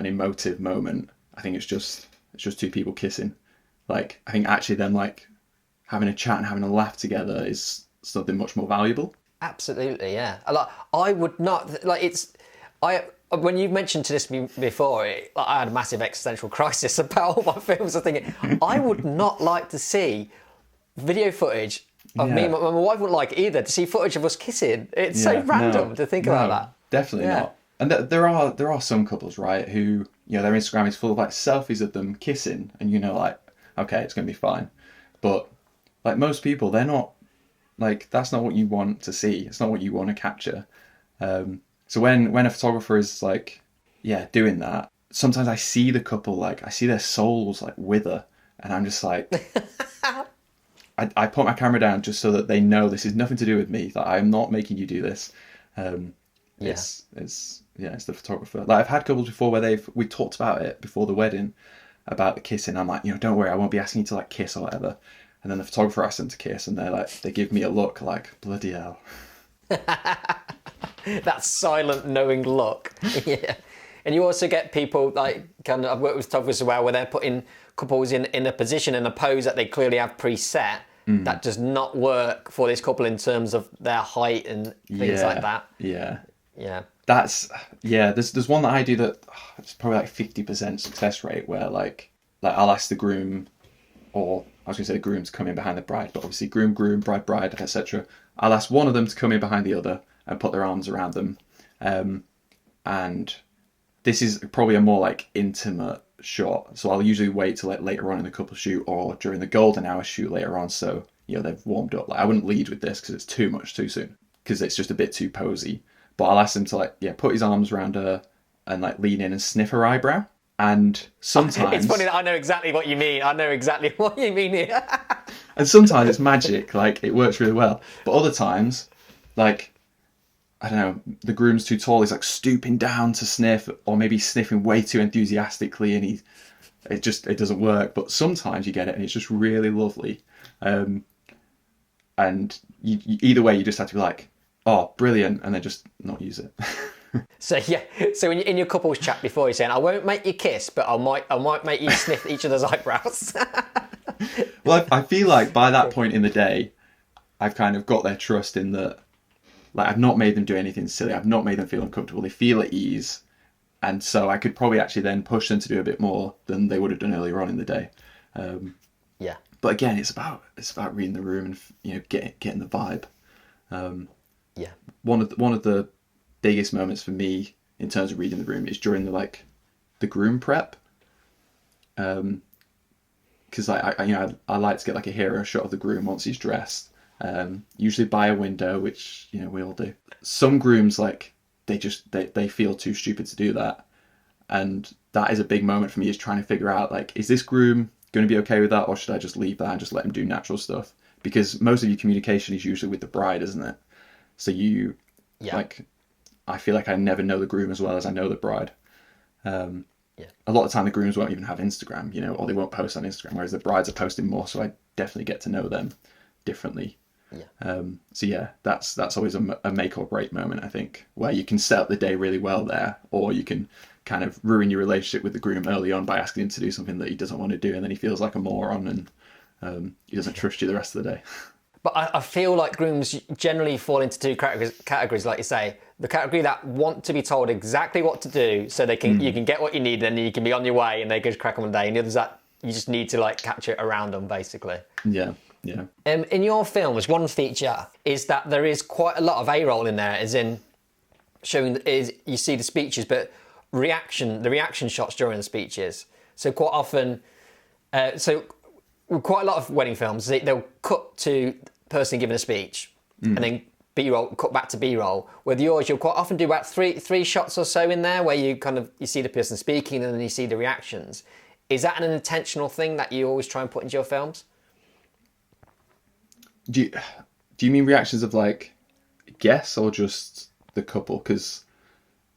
emotive moment. I think it's just two people kissing. Like, I think actually them like having a chat and having a laugh together is something much more valuable. Absolutely, yeah. Like, I would not, like, when you mentioned to this before, I had a massive existential crisis about all my films. I was thinking, I would not like to see video footage of me. My wife wouldn't like either, to see footage of us kissing. It's so random to think about that. Definitely not. And there are some couples, right, who, you know, their Instagram is full of like selfies of them kissing, and you know, like, okay, it's going to be fine. But like most people, they're not, like, that's not what you want to see. It's not what you want to capture. So when a photographer is like, doing that, sometimes I see the couple, like, I see their souls like wither, and I'm just like, I put my camera down just so that they know this is nothing to do with me, that I'm not making you do this. It's the photographer. Like, I've had couples before where we talked about it before the wedding, about the kissing. I'm like, you know, don't worry, I won't be asking you to like kiss or whatever. And then the photographer asks them to kiss, and they give me a look like, bloody hell. That silent, knowing look. Yeah. And you also get people, like, kind of, I've worked with photographers as well, where they're putting couples in a position and a pose that they clearly have preset that does not work for this couple in terms of their height and things like that. Yeah. Yeah. There's one that I do that it's probably like 50% success rate, where like I'll ask the groom, or I was going to say the groom, to come in behind the bride, but obviously groom, bride, etc. I'll ask one of them to come in behind the other and put their arms around them. And this is probably a more like intimate shot. So I'll usually wait till like later on in the couple shoot, or during the golden hour shoot later on. So, you know, they've warmed up. Like, I wouldn't lead with this because it's too much too soon, because it's just a bit too posy. But I'll ask him to like, put his arms around her and like lean in and sniff her eyebrow. And sometimes... It's funny that I know exactly what you mean. I know exactly what you mean here. And sometimes it's magic, like it works really well. But other times, like, I don't know, the groom's too tall, he's like stooping down to sniff, or maybe sniffing way too enthusiastically, and it doesn't work. But sometimes you get it and it's just really lovely. And you, either way, you just have to be like, oh, brilliant, and then just not use it. So in your couples chat before, you're saying, I won't make you kiss, but I might make you sniff each other's eyebrows. Well, I feel like by that point in the day, I've kind of got their trust in that, like, I've not made them do anything silly, I've not made them feel uncomfortable, they feel at ease, and so I could probably actually then push them to do a bit more than they would have done earlier on in the day. But again, it's about reading the room and, you know, getting the vibe. One of the biggest moments for me in terms of reading the room is during the groom prep. Because I like to get like a hero shot of the groom once he's dressed. Usually by a window, which we all do. Some grooms they feel too stupid to do that, and that is a big moment for me, is trying to figure out is this groom going to be okay with that, or should I just leave that and just let him do natural stuff? Because most of your communication is usually with the bride, isn't it? So I feel like I never know the groom as well as I know the bride. A lot of the time the grooms won't even have Instagram, or they won't post on Instagram, whereas the brides are posting more, so I definitely get to know them differently. That's always a make or break moment, I think, where you can set up the day really well there, or you can kind of ruin your relationship with the groom early on by asking him to do something that he doesn't want to do, and then he feels like a moron and he doesn't trust you the rest of the day. But I feel like grooms generally fall into two categories, like you say. The category that want to be told exactly what to do so they can you can get what you need and you can be on your way and they can just crack on the day. And the others that you just need to capture it around them, basically. Yeah. In your films, one feature is that there is quite a lot of A-roll in there, as in showing you see the speeches, but the reaction shots during the speeches. So quite often, quite a lot of wedding films, they'll cut to the person giving a speech and then B-roll, cut back to B-roll. With yours, you'll quite often do about three shots or so in there where you see the person speaking and then you see the reactions. Is that an intentional thing that you always try and put into your films? Do you mean reactions of guests or just the couple? Because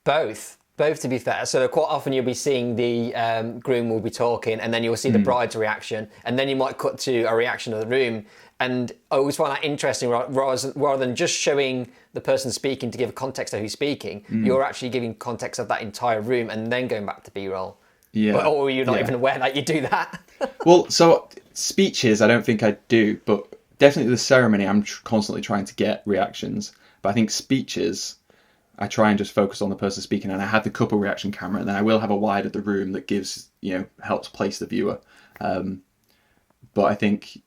both, to be fair. So quite often you'll be seeing the groom will be talking, and then you'll see the bride's reaction, and then you might cut to a reaction of the room. And I always find that interesting, rather than just showing the person speaking to give context of who's speaking, you're actually giving context of that entire room and then going back to B-roll. Yeah. Or you're not even aware that you do that. Well, so speeches, I don't think I do, but definitely the ceremony, I'm constantly trying to get reactions. But I think speeches, I try and just focus on the person speaking, and I have the couple reaction camera, and then I will have a wide of the room that gives, helps place the viewer. But I think,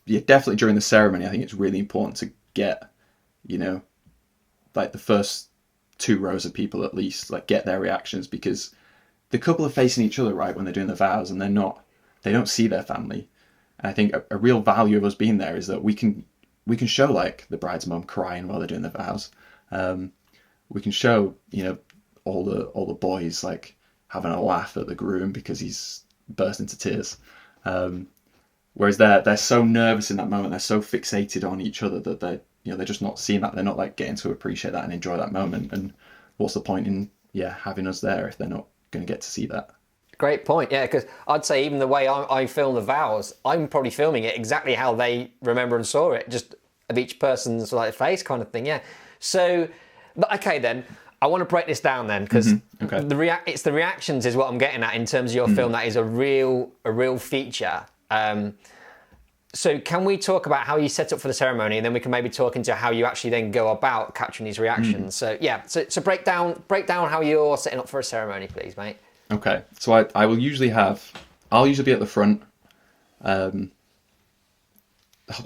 definitely during the ceremony, I think it's really important to get, the first 2 rows of people at least, get their reactions, because the couple are facing each other, right, when they're doing the vows, and they don't see their family. And I think a real value of us being there is that we can show the bride's mum crying while they're doing the vows. We can show all the boys having a laugh at the groom because he's burst into tears. Whereas they're so nervous in that moment, they're so fixated on each other that they're just not seeing that. They're not getting to appreciate that and enjoy that moment. And what's the point in having us there if they're not going to get to see that? Great point, yeah, because I'd say even the way I film the vows, I'm probably filming it exactly how they remember and saw it, just of each person's face kind of thing, yeah. So, okay then, I want to break this down then, because it's the reactions is what I'm getting at in terms of your film that is a real feature. So can we talk about how you set up for the ceremony, and then we can maybe talk into how you actually then go about capturing these reactions. So so break down how you're setting up for a ceremony, please, mate. Okay, so I'll usually be at the front. Well,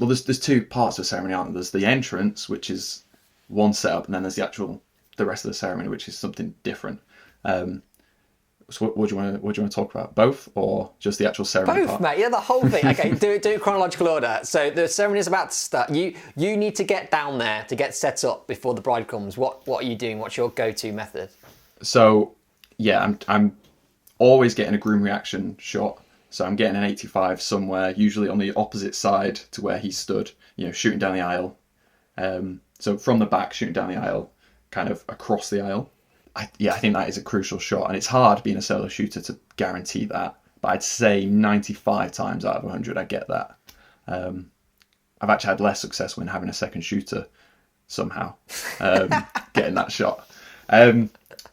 there's 2 parts of the ceremony, aren't there? There's the entrance, which is one setup, and then there's the rest of the ceremony, which is something different. So what do you want to talk about? Both, or just the actual ceremony Both, part? Mate. Yeah, the whole thing. Okay, do it chronological order. So the ceremony is about to start. You need to get down there to get set up before the bride comes. What are you doing? What's your go-to method? So I'm always getting a groom reaction shot. So I'm getting an 85 somewhere, usually on the opposite side to where he stood, shooting down the aisle. So from the back, shooting down the aisle, kind of across the aisle. I think that is a crucial shot, and it's hard being a solo shooter to guarantee that. But I'd say 95 times out of 100, I get that. I've actually had less success when having a second shooter somehow, getting that shot.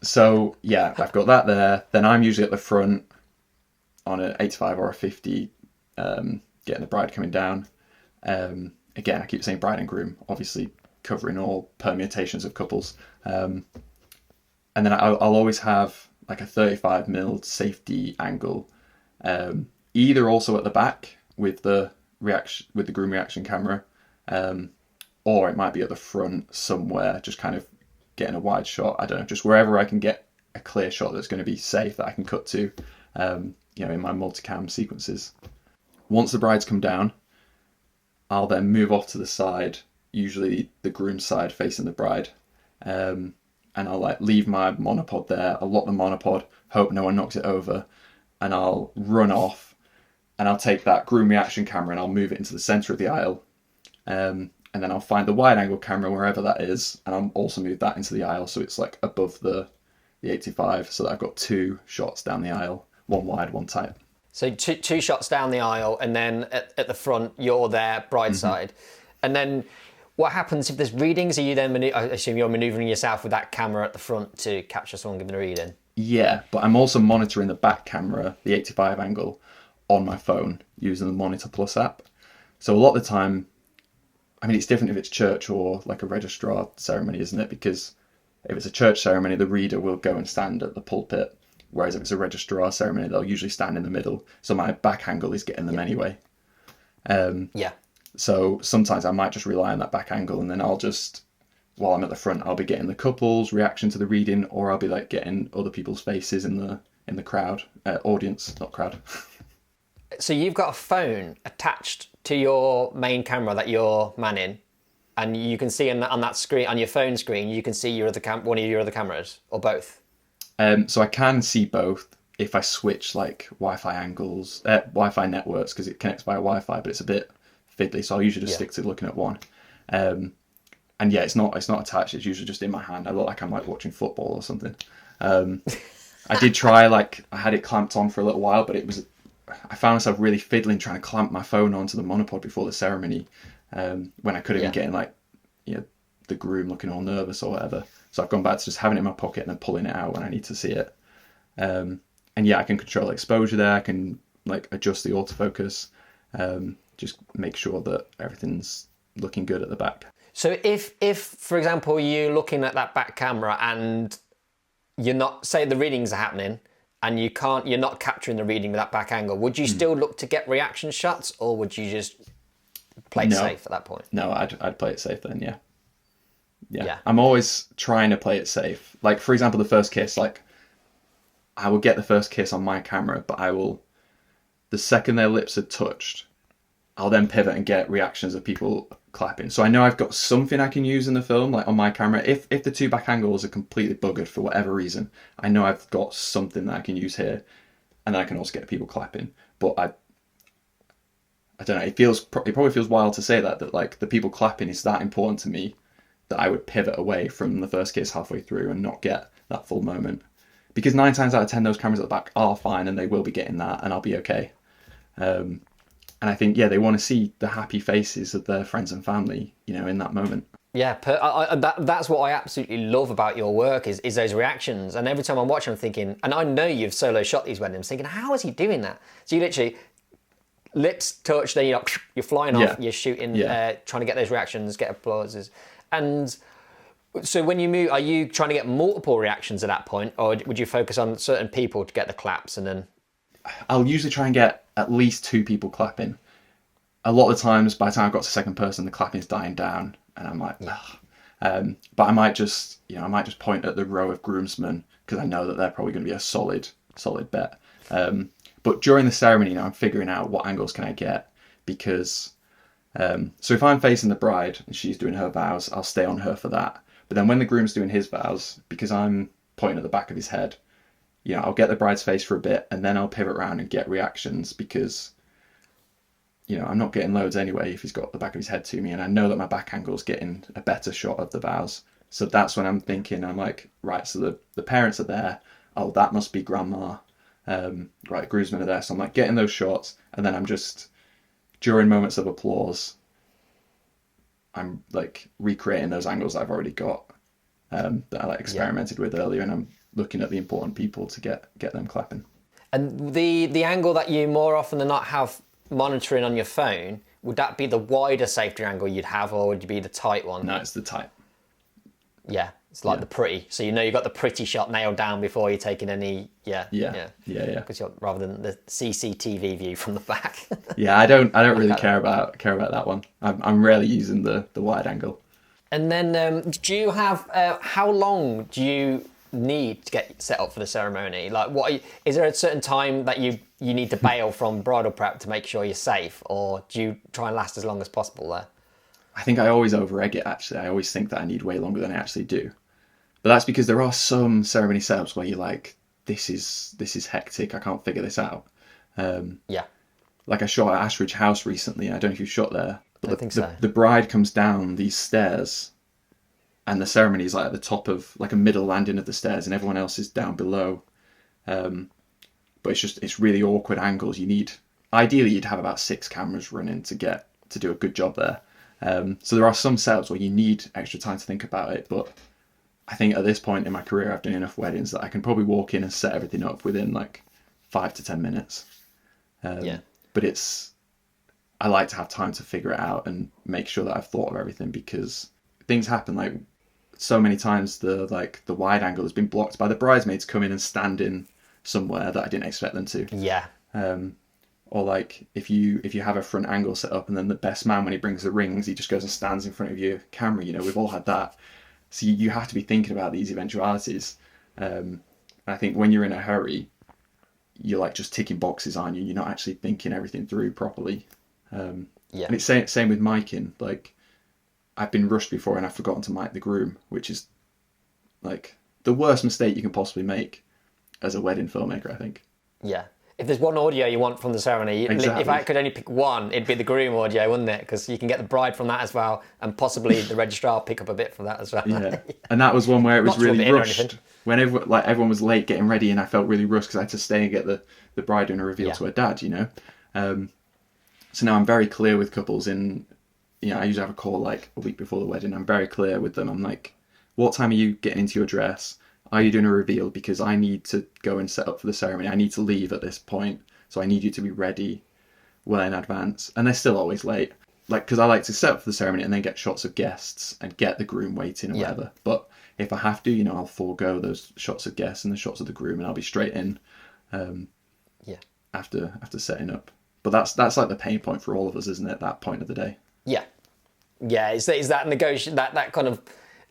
So I've got that there. Then I'm usually at the front on an 85 or a 50, getting the bride coming down. Again, I keep saying bride and groom, obviously covering all permutations of couples. And then I'll always have a 35mm safety angle, either also at the back with the groom reaction camera, or it might be at the front somewhere, just kind of getting a wide shot. I don't know, just wherever I can get a clear shot that's going to be safe that I can cut to, in my multicam sequences. Once the brides come down, I'll then move off to the side, usually the groom's side facing the bride, and I'll like leave my monopod there. I'll lock the monopod, hope no one knocks it over, and I'll run off, and I'll take that groom reaction camera and I'll move it into the centre of the aisle, and then I'll find the wide angle camera wherever that is, and I'll also move that into the aisle so it's like above the 85, so that I've got 2 shots down the aisle, one wide, one tight. So two shots down the aisle, and then at the front, you're there, bride side. And then what happens if there's readings? Are you then, I assume you're manoeuvring yourself with that camera at the front to capture someone giving a reading? Yeah, but I'm also monitoring the back camera, the 85 angle, on my phone using the Monitor Plus app. So a lot of the time, I mean, it's different if it's church or like a registrar ceremony, isn't it? Because if it's a church ceremony, the reader will go and stand at the pulpit. Whereas if it's a registrar ceremony, they'll usually stand in the middle. So my back angle is getting them anyway. So sometimes I might just rely on that back angle, and then I'll just, while I'm at the front, I'll be getting the couple's reaction to the reading, or I'll be like getting other people's faces in the crowd, audience, not crowd. So you've got a phone attached to your main camera that you're manning, and you can see on that screen, on your phone screen, you can see your other one of your other cameras, or both. So I can see both if I switch like Wi-Fi angles, Wi-Fi networks, because it connects via Wi-Fi, but it's a bit fiddly. So I'll usually just stick to looking at one. And yeah, it's not attached. It's usually just in my hand. I look like I'm like watching football or something. I did try, like I had it clamped on for a little while, but I found myself really fiddling trying to clamp my phone onto the monopod before the ceremony, when I could have been getting like, the groom looking all nervous or whatever. So I've gone back to just having it in my pocket and then pulling it out when I need to see it. And yeah, I can control exposure there. I can like adjust the autofocus, just make sure that everything's looking good at the back. So if for example, you're looking at that back camera and you're not, say the readings are happening and you're not capturing the reading with that back angle, would you still look to get reaction shots, or would you just play it safe at that point? No, I'd play it safe then, yeah. I'm always trying to play it safe. Like, for example, the first kiss, like, I will get the first kiss on my camera, but the second their lips are touched, I'll then pivot and get reactions of people clapping. So I know I've got something I can use in the film, like on my camera. If the 2 back angles are completely buggered for whatever reason, I know I've got something that I can use here, and then I can also get people clapping. But I don't know, it probably feels wild to say that like the people clapping is that important to me, that I would pivot away from the first kiss halfway through and not get that full moment. Because 9 times out of 10, those cameras at the back are fine and they will be getting that, and I'll be okay. And I think, they want to see the happy faces of their friends and family, in that moment. Yeah, that's what I absolutely love about your work is those reactions. And every time I'm watching, I'm thinking, and I know you've solo shot these weddings, thinking, how is he doing that? So you literally, lips touch, then you're flying off, you're shooting, trying to get those reactions, get applauses. And so when you move, are you trying to get multiple reactions at that point, or would you focus on certain people to get the claps and then? I'll usually try and get at least 2 people clapping. A lot of the times, by the time I've got to the second person, the clapping's dying down, and I'm like, ugh. But I might just point at the row of groomsmen, because I know that they're probably going to be a solid bet. But during the ceremony, I'm figuring out what angles can I get, because so if I'm facing the bride and she's doing her vows, I'll stay on her for that. But then when the groom's doing his vows, because I'm pointing at the back of his head, I'll get the bride's face for a bit, and then I'll pivot around and get reactions, because I'm not getting loads anyway if he's got the back of his head to me, and I know that my back angle's getting a better shot of the vows. So that's when I'm thinking, I'm like, right, so the parents are there. Oh, that must be grandma. Right, groomsmen are there. So I'm like getting those shots, and then I'm just, during moments of applause, I'm like recreating those angles that I've already got, that I like experimented with earlier, and I'm looking at the important people to get them clapping. And the angle that you more often than not have monitoring on your phone, would that be the wider safety angle you'd have, or would it be the tight one? No, it's the tight. Yeah, it's like the pretty. So you've got the pretty shot nailed down before you're taking any. Yeah. Because rather than the CCTV view from the back. Yeah, I don't really care about that one. I'm rarely using the wide angle. And then, do you have how long do you need to get set up for the ceremony? Like, is there a certain time that you need to bail from bridal prep to make sure you're safe, or do you try and last as long as possible there? I think I always over-egg it, actually. I always think that I need way longer than I actually do. But that's because there are some ceremony setups where you're like, this is hectic, I can't figure this out. Yeah. Like I shot at Ashridge House recently, I don't know if you shot there. But I think so. The bride comes down these stairs and the ceremony is like at the top of like a middle landing of the stairs and everyone else is down below. But it's really awkward angles. Ideally you'd have about 6 cameras running to do a good job there. So there are some setups where you need extra time to think about it, but I think at this point in my career I've done enough weddings that I can probably walk in and set everything up within like 5 to 10 minutes. But I like to have time to figure it out and make sure that I've thought of everything, because things happen. Like so many times the wide angle has been blocked by the bridesmaids coming and standing somewhere that I didn't expect them to. Yeah. Or like if you have a front angle set up and then the best man, when he brings the rings, he just goes and stands in front of your camera. We've all had that. So you have to be thinking about these eventualities. And I think when you're in a hurry, you're like just ticking boxes, aren't you? You're not actually thinking everything through properly. And it's same with miking. Like I've been rushed before and I've forgotten to mic the groom, which is like the worst mistake you can possibly make as a wedding filmmaker, I think. Yeah. If there's one audio you want from the ceremony, exactly. If I could only pick one, it'd be the groom audio, wouldn't it? Because you can get the bride from that as well, and possibly the registrar pick up a bit from that as well. Yeah, and that was one where it was really rushed. When everyone was late getting ready, and I felt really rushed because I had to stay and get the bride doing a reveal to her dad. So now I'm very clear with couples. I usually have a call like a week before the wedding. I'm very clear with them. I'm like, what time are you getting into your dress? Are you doing a reveal? Because I need to go and set up for the ceremony. I need to leave at this point. So I need you to be ready well in advance. And they're still always late. Because I like to set up for the ceremony and then get shots of guests and get the groom waiting and whatever. But if I have to, I'll forego those shots of guests and the shots of the groom and I'll be straight in after setting up. But that's like the pain point for all of us, isn't it? That point of the day. Yeah. Yeah, it's that negotiation, that kind of...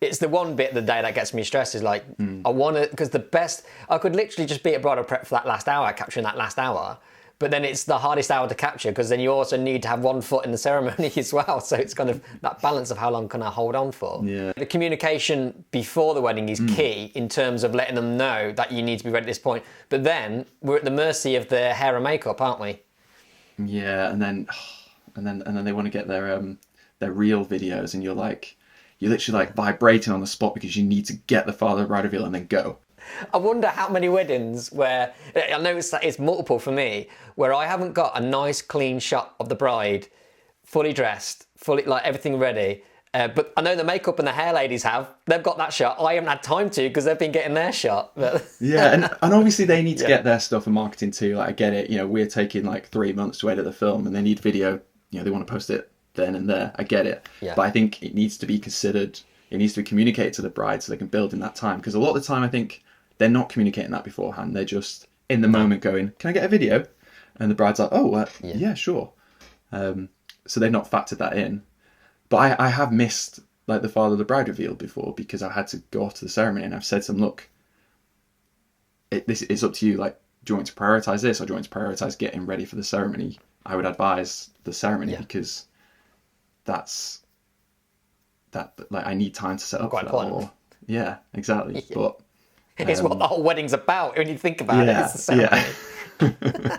It's the one bit of the day that gets me stressed is like, I want to, because I could literally just be at bridal prep for that last hour, capturing that last hour, but then it's the hardest hour to capture because then you also need to have one foot in the ceremony as well. So it's kind of that balance of how long can I hold on for. Yeah. The communication before the wedding is key in terms of letting them know that you need to be ready at this point. But then we're at the mercy of their hair and makeup, aren't we? Yeah, and then they want to get their real videos, and you're literally like vibrating on the spot because you need to get the father bride reveal and then go. I wonder how many weddings where, I know it's multiple for me, where I haven't got a nice clean shot of the bride, fully dressed, like everything ready. But I know the makeup and the hair ladies they've got that shot. I haven't had time to because they've been getting their shot. But... Yeah, and obviously they need to get their stuff and marketing too. Like I get it, we're taking like 3 months to edit the film and they need video, they want to post it then and there. I get it. Yeah. But I think it needs to be considered, it needs to be communicated to the bride so they can build in that time. Because a lot of the time I think they're not communicating that beforehand. They're just in the moment going, can I get a video? And the bride's like, oh, yeah, sure. So they've not factored that in. But I have missed like the father of the bride reveal before because I had to go off to the ceremony and I've said to them, look, it's up to you. Like, do you want to prioritise this or do you want to prioritise getting ready for the ceremony? I would advise the ceremony because that's like I need time to set up quite for that. Or, yeah, exactly. Yeah. But it's what the whole wedding's about when you think about it. It's the ceremony. Yeah.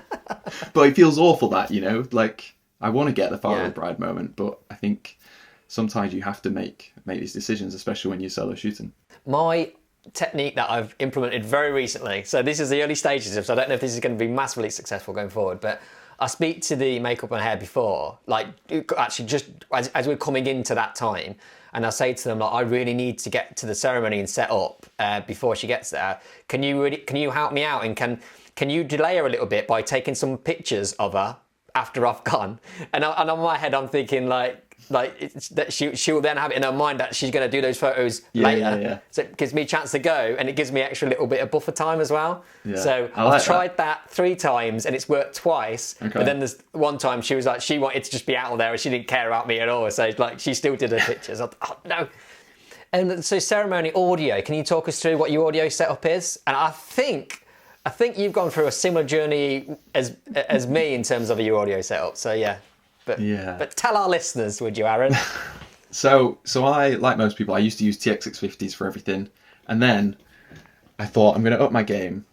But it feels awful that, like I want to get the father of the bride moment, but I think sometimes you have to make these decisions, especially when you're solo shooting. My technique that I've implemented very recently, so this is the early stages of, so I don't know if this is going to be massively successful going forward, but I speak to the makeup and hair before, like actually just as we're coming into that time, and I say to them, like, I really need to get to the ceremony and set up before she gets there. Can you help me out? And can you delay her a little bit by taking some pictures of her after I've gone? And on my head, I'm thinking that she will then have it in her mind that she's going to do those photos later. Yeah. So it gives me a chance to go, and it gives me extra little bit of buffer time as well. Yeah. So I've tried that 3 times, and it's worked twice. Okay. But then there's one time she was like, she wanted to just be out there, and she didn't care about me at all. So like she still did her pictures. Oh no. And so ceremony audio, can you talk us through what your audio setup is? And I think you've gone through a similar journey as me in terms of your audio setup. So yeah. But tell our listeners, would you, Arran? So I, like most people, I used to use TX650s for everything. And then I thought, I'm going to up my game.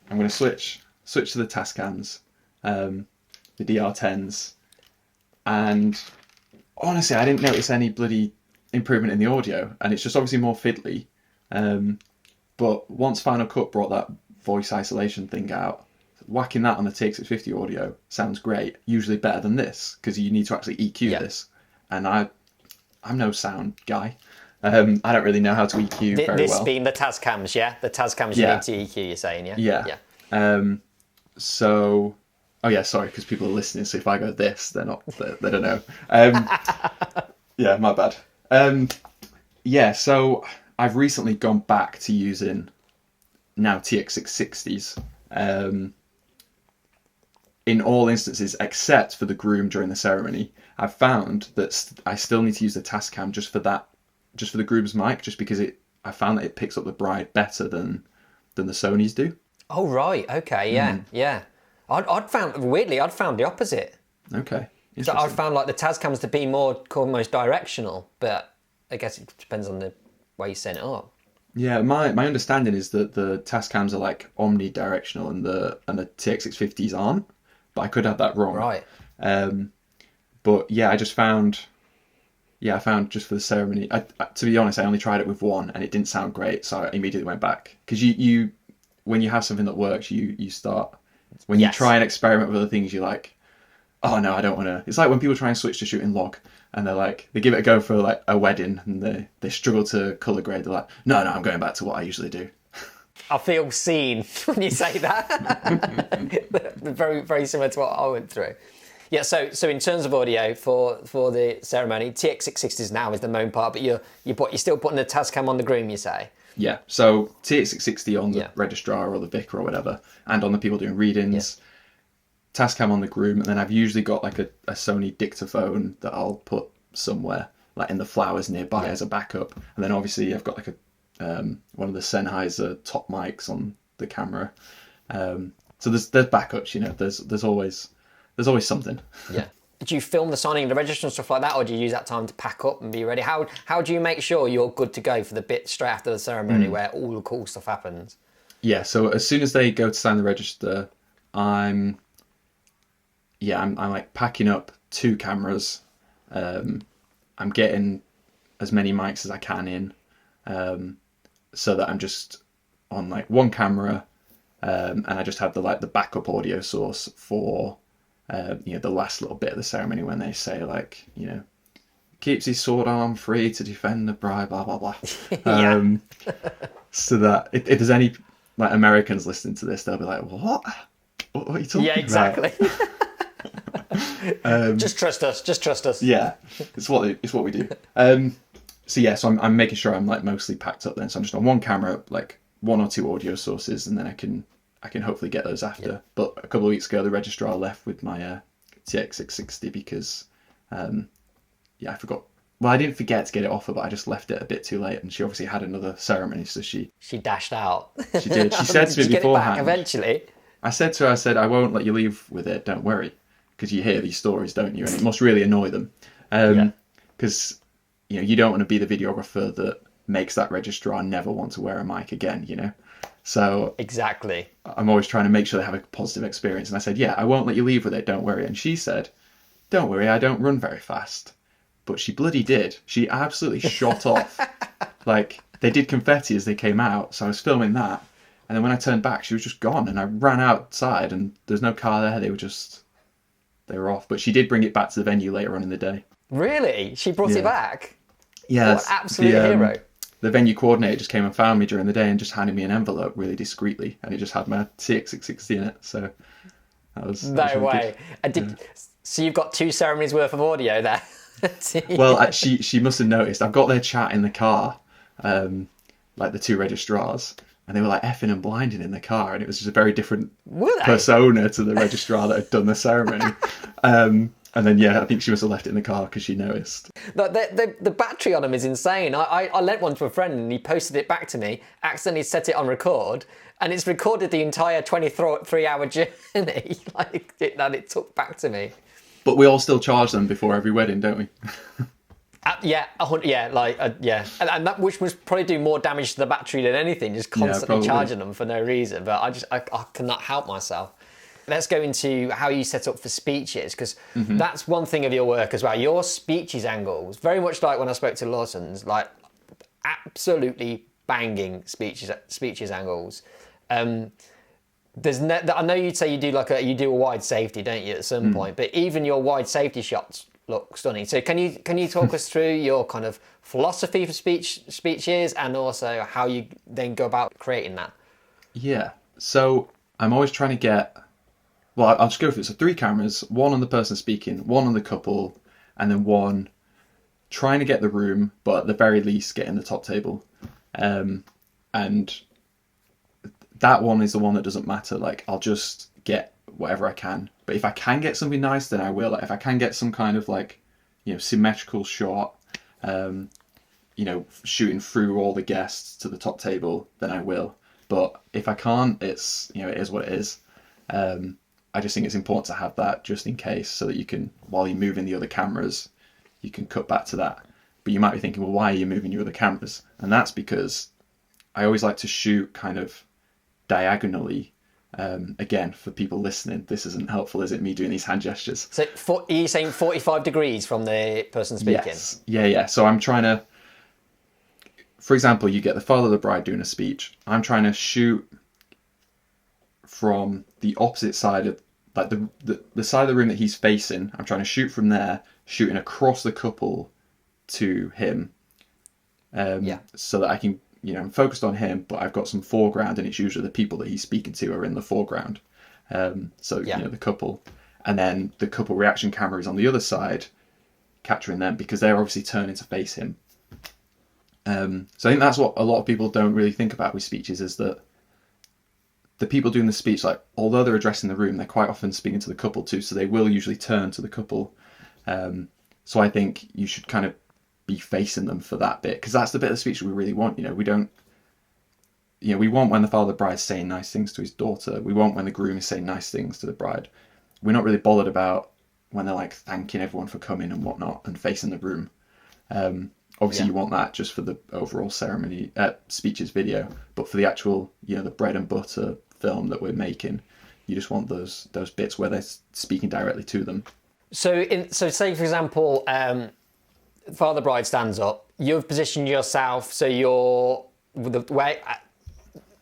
I'm going to switch to the Tascams, the DR10s. And honestly, I didn't notice any bloody improvement in the audio. And it's just obviously more fiddly. But once Final Cut brought that voice isolation thing out, whacking that on the TX650 audio sounds great. Usually better than this, because you need to actually EQ this. And I'm no sound guy. I don't really know how to EQ very well. This being the Tascams, yeah? The Tascams you need to EQ, you're saying, yeah? Yeah. So... Oh, yeah, sorry, because people are listening, so if I go this, they don't know. Yeah, my bad. So I've recently gone back to using now TX660s. In all instances, except for the groom during the ceremony, I've found that I still need to use the Tascam just for the groom's mic, just because I found that it picks up the bride better than the Sonys do. Oh right, okay, yeah. I'd found the opposite. Okay, so I'd found like the Tascams to be more almost directional, but I guess it depends on the way you set it up. Yeah, my understanding is that the Tascams are like omnidirectional and the TX650s aren't, but I could have that wrong. Right. But yeah, I found just for the ceremony. To be honest, I only tried it with one and it didn't sound great, so I immediately went back. Because you when you have something that works, you start. When you try and experiment with other things, you're like, oh no, I don't want to. It's like when people try and switch to shooting log, and they give it a go for like a wedding, and they struggle to colour grade. They're like, no, I'm going back to what I usually do. I feel seen when you say that. Very, very similar to what I went through. Yeah, so in terms of audio for the ceremony, TX660s now is the main part, but you're still putting the Tascam on the groom, you say? Yeah, so TX660 on the registrar or the vicar or whatever, and on the people doing readings, Tascam on the groom, and then I've usually got like a Sony dictaphone that I'll put somewhere, like in the flowers nearby as a backup, and then obviously I've got like one of the Sennheiser top mics on the camera. So there's backups, there's always something. Yeah. Do you film the signing of the register and stuff like that, or do you use that time to pack up and be ready? How do you make sure you're good to go for the bit straight after the ceremony where all the cool stuff happens? Yeah, so as soon as they go to sign the register, I'm like packing up 2 cameras. I'm getting as many mics as I can in, so that I'm just on like one camera, and I just have the backup audio source for the last little bit of the ceremony when they say like, keeps his sword arm free to defend the bride, blah blah blah. So that if there's any like Americans listening to this, they'll be like, what are you talking about? Yeah, exactly. Just trust us. Yeah, it's what we do. So I'm making sure I'm like mostly packed up then. So I'm just on one camera, like 1 or 2 audio sources, and then I can hopefully get those after. Yeah. But a couple of weeks ago, the registrar left with my TX660 because, I forgot. Well, I didn't forget to get it off her, but I just left it a bit too late, and she obviously had another ceremony, so she dashed out. She did. She said to me beforehand. Eventually, I said to her, I won't let you leave with it. Don't worry, because you hear these stories, don't you? And it must really annoy them, because you don't want to be the videographer that makes that registrar never want to wear a mic again. So exactly, I'm always trying to make sure they have a positive experience. And I said, I won't let you leave with it. Don't worry. And she said, don't worry, I don't run very fast. But she bloody did. She absolutely shot off. Like, they did confetti as they came out, so I was filming that. And then when I turned back, she was just gone. And I ran outside, and there's no car there. They were off. But she did bring it back to the venue later on in the day. Really? She brought it back? Yeah. What an absolute hero. The venue coordinator just came and found me during the day and just handed me an envelope really discreetly. And it just had my TX660 in it. So that was no way. And so you've got 2 ceremonies worth of audio there? Well, she must have noticed. I've got their chat in the car, like the 2 registrars, and they were like effing and blinding in the car, and it was just a very different persona to the registrar that had done the ceremony. And then, yeah, I think she must have left it in the car because she noticed. But the battery on them is insane. I lent one to a friend and he posted it back to me, accidentally set it on record, and it's recorded the entire 23-hour journey that it took back to me. But we all still charge them before every wedding, don't we? Yeah, and that which must probably do more damage to the battery than anything, just constantly charging them for no reason. But I cannot help myself. Let's go into how you set up for speeches, because that's one thing of your work as well. Your speeches angles, very much like when I spoke to Lawson's, like absolutely banging speeches angles. I know you'd say you do a wide safety, don't you, at some point? But even your wide safety shots look stunning. So can you talk us through your kind of philosophy for speeches, and also how you then go about creating that? Yeah. So I'm always trying to get. Well, I'll just go through it. So 3 cameras, one on the person speaking, one on the couple, and then one trying to get the room, but at the very least getting the top table. And that one is the one that doesn't matter. Like, I'll just get whatever I can. But if I can get something nice, then I will. Like, if I can get some kind of symmetrical shot, shooting through all the guests to the top table, then I will. But if I can't, it is what it is. I just think it's important to have that just in case, so that you can, while you're moving the other cameras, you can cut back to that. But you might be thinking, well, why are you moving your other cameras? And that's because I always like to shoot kind of diagonally. Again, for people listening, this isn't helpful, is it, me doing these hand gestures? So are you saying 45 degrees from the person speaking? Yes. Yeah. So I'm trying to, for example, you get the father of the bride doing a speech. I'm trying to shoot from the opposite side of, like the side of the room that he's facing. I'm trying to shoot from there, shooting across the couple to him. So that I can, I'm focused on him, but I've got some foreground, and it's usually the people that he's speaking to are in the foreground. The couple, and then the couple reaction camera is on the other side, capturing them because they're obviously turning to face him. So I think that's what a lot of people don't really think about with speeches, is that the people doing the speech, like, although they're addressing the room, they're quite often speaking to the couple too, so they will usually turn to the couple. So I think you should kind of be facing them for that bit, because that's the bit of the speech we really want. We want when the father of the bride's saying nice things to his daughter. We want when the groom is saying nice things to the bride. We're not really bothered about when they're like thanking everyone for coming and whatnot and facing the room. Obviously, you want that just for the overall ceremony, speeches video, but for the actual, the bread and butter film that we're making, you just want those bits where they're speaking directly to them. So say for example, father bride stands up. You've positioned yourself so you're the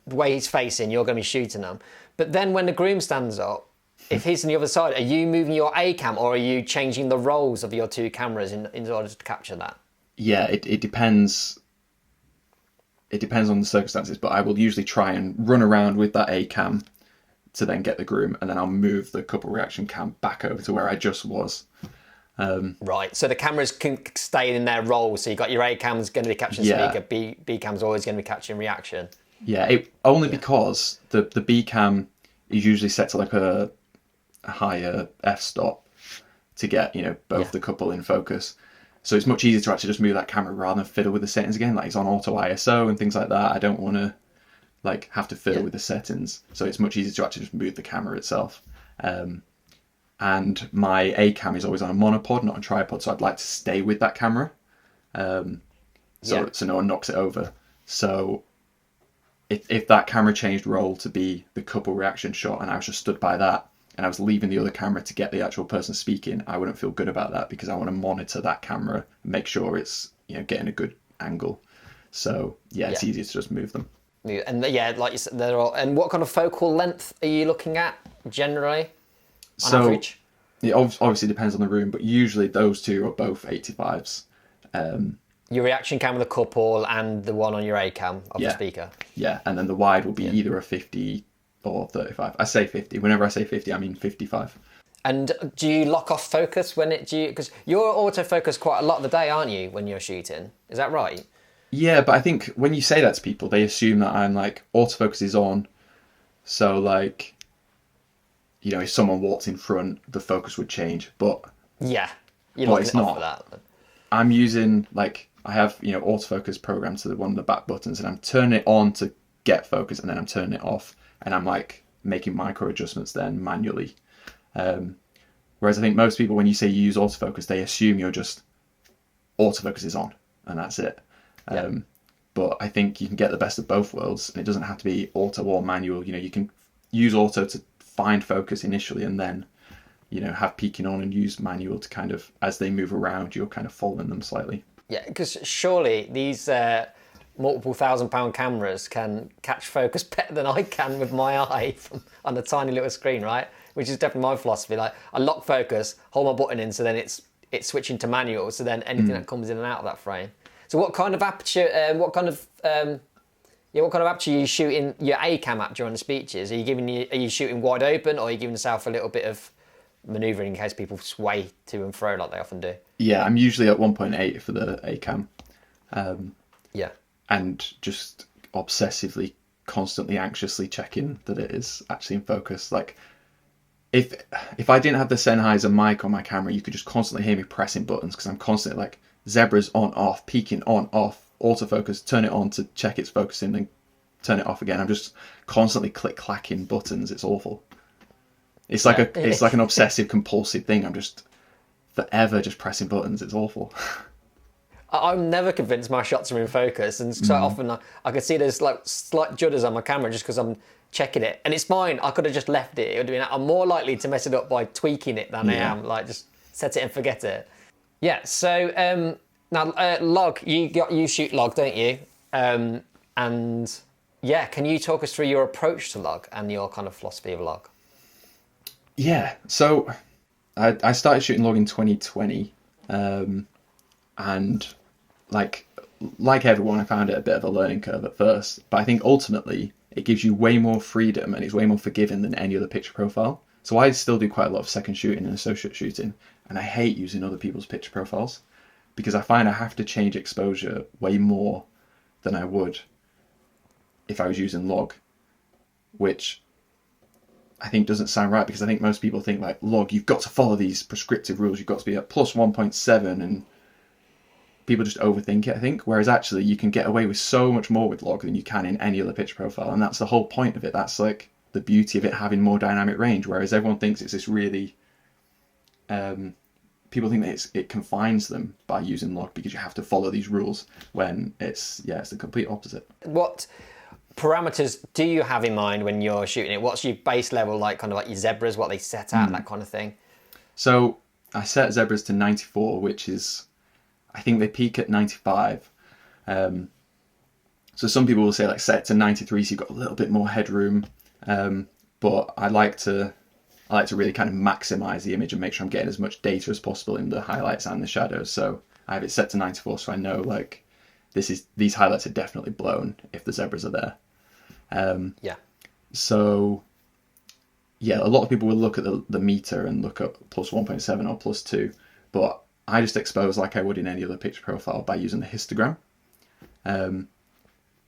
way he's facing. You're going to be shooting them. But then when the groom stands up, if he's on the other side, are you moving your A cam, or are you changing the roles of your 2 cameras in order to capture that? Yeah, it depends. It depends on the circumstances, but I will usually try and run around with that A cam to then get the groom, and then I'll move the couple reaction cam back over to where I just was. Right, so the cameras can stay in their roles. So you got your A cam's going to be capturing speaker, B cam's always going to be capturing reaction. Yeah, because the B cam is usually set to like a higher f-stop to get both the couple in focus. So it's much easier to actually just move that camera rather than fiddle with the settings again. Like, it's on auto ISO and things like that. I don't want to have to fiddle with the settings. So it's much easier to actually just move the camera itself. And my A cam is always on a monopod, not a tripod. So I'd like to stay with that camera. So no one knocks it over. So if that camera changed role to be the couple reaction shot, and I was just stood by that, and I was leaving the other camera to get the actual person speaking, I wouldn't feel good about that, because I want to monitor that camera and make sure it's getting a good angle. So it's easier to just move them. And like you said, and what kind of focal length are you looking at generally on average? It obviously depends on the room, but usually those 2 are both 85s. Your reaction cam with the couple and the one on your A cam of the speaker. Yeah, and then the wide will be either a 50 or 35. I say 50. Whenever I say 50, I mean 55. And do you lock off focus because you're autofocus quite a lot of the day, aren't you, when you're shooting? Is that right? Yeah, but I think when you say that to people, they assume that I'm like, autofocus is on. So if someone walked in front, the focus would change. But Yeah, you're But locking it's it off not. for that. I'm using, like, I have, autofocus programmed to one of the back buttons, and I'm turning it on to get focus, and then I'm turning it off, and I'm like making micro adjustments then manually. Whereas I think most people, when you say you use autofocus, they assume you're just autofocus is on and that's it. Yeah. But I think you can get the best of both worlds, and it doesn't have to be auto or manual. You can use auto to find focus initially, and then have peaking on, and use manual to kind of, as they move around, you're kind of following them slightly. Yeah, because surely these multiple £1,000 cameras can catch focus better than I can with my eye on a tiny little screen, right? Which is definitely my philosophy. Like, I lock focus, hold my button in, so then it's switching to manual. So then anything that comes in and out of that frame. So what kind of aperture? What kind of aperture are you shooting your A cam at during the speeches? Are you shooting wide open, or are you giving yourself a little bit of manoeuvring in case people sway to and fro like they often do? Yeah, I'm usually at 1.8 for the A cam. Yeah. And just obsessively, constantly, anxiously checking that it is actually in focus. Like, if I didn't have the Sennheiser mic on my camera, you could just constantly hear me pressing buttons, because I'm constantly like, zebras on, off, peaking on, off, autofocus, turn it on to check it's focusing, then turn it off again. I'm just constantly click-clacking buttons. It's awful. It's like it's like an obsessive compulsive thing. I'm just forever just pressing buttons. It's awful. I'm never convinced my shots are in focus, and so often I could see there's like slight judders on my camera just because I'm checking it, and it's fine. I could have just left it. It would have been, I'm more likely to mess it up by tweaking it than I am like just set it and forget it. Yeah. So now log, you shoot log, don't you? And yeah, can you talk us through your approach to log and your kind of philosophy of log? Yeah. So I started shooting log in 2020, and like everyone, I found it a bit of a learning curve at first, but I think ultimately it gives you way more freedom, and it's way more forgiving than any other picture profile. So I still do quite a lot of second shooting and associate shooting, and I hate using other people's picture profiles because I find I have to change exposure way more than I would if I was using log, which I think doesn't sound right, because I think most people think like, log, you've got to follow these prescriptive rules, you've got to be at plus 1.7, and people just overthink it, I think. Whereas actually you can get away with so much more with log than you can in any other picture profile, and that's the whole point of it. That's like the beauty of it having more dynamic range, whereas everyone thinks it's this really people think that it confines them by using log because you have to follow these rules, when it's the complete opposite. What parameters do you have in mind when you're shooting it? What's your base level, like kind of like your zebras, what they set at, that kind of thing? So I set zebras to 94, which is, I think they peak at 95. So some people will say like set to 93, so you've got a little bit more headroom. But I like to really kind of maximize the image and make sure I'm getting as much data as possible in the highlights and the shadows. So I have it set to 94, so I know like these highlights are definitely blown if the zebras are there. So yeah, a lot of people will look at the meter and look at plus 1.7 or plus 2, but I just expose like I would in any other picture profile by using the histogram. And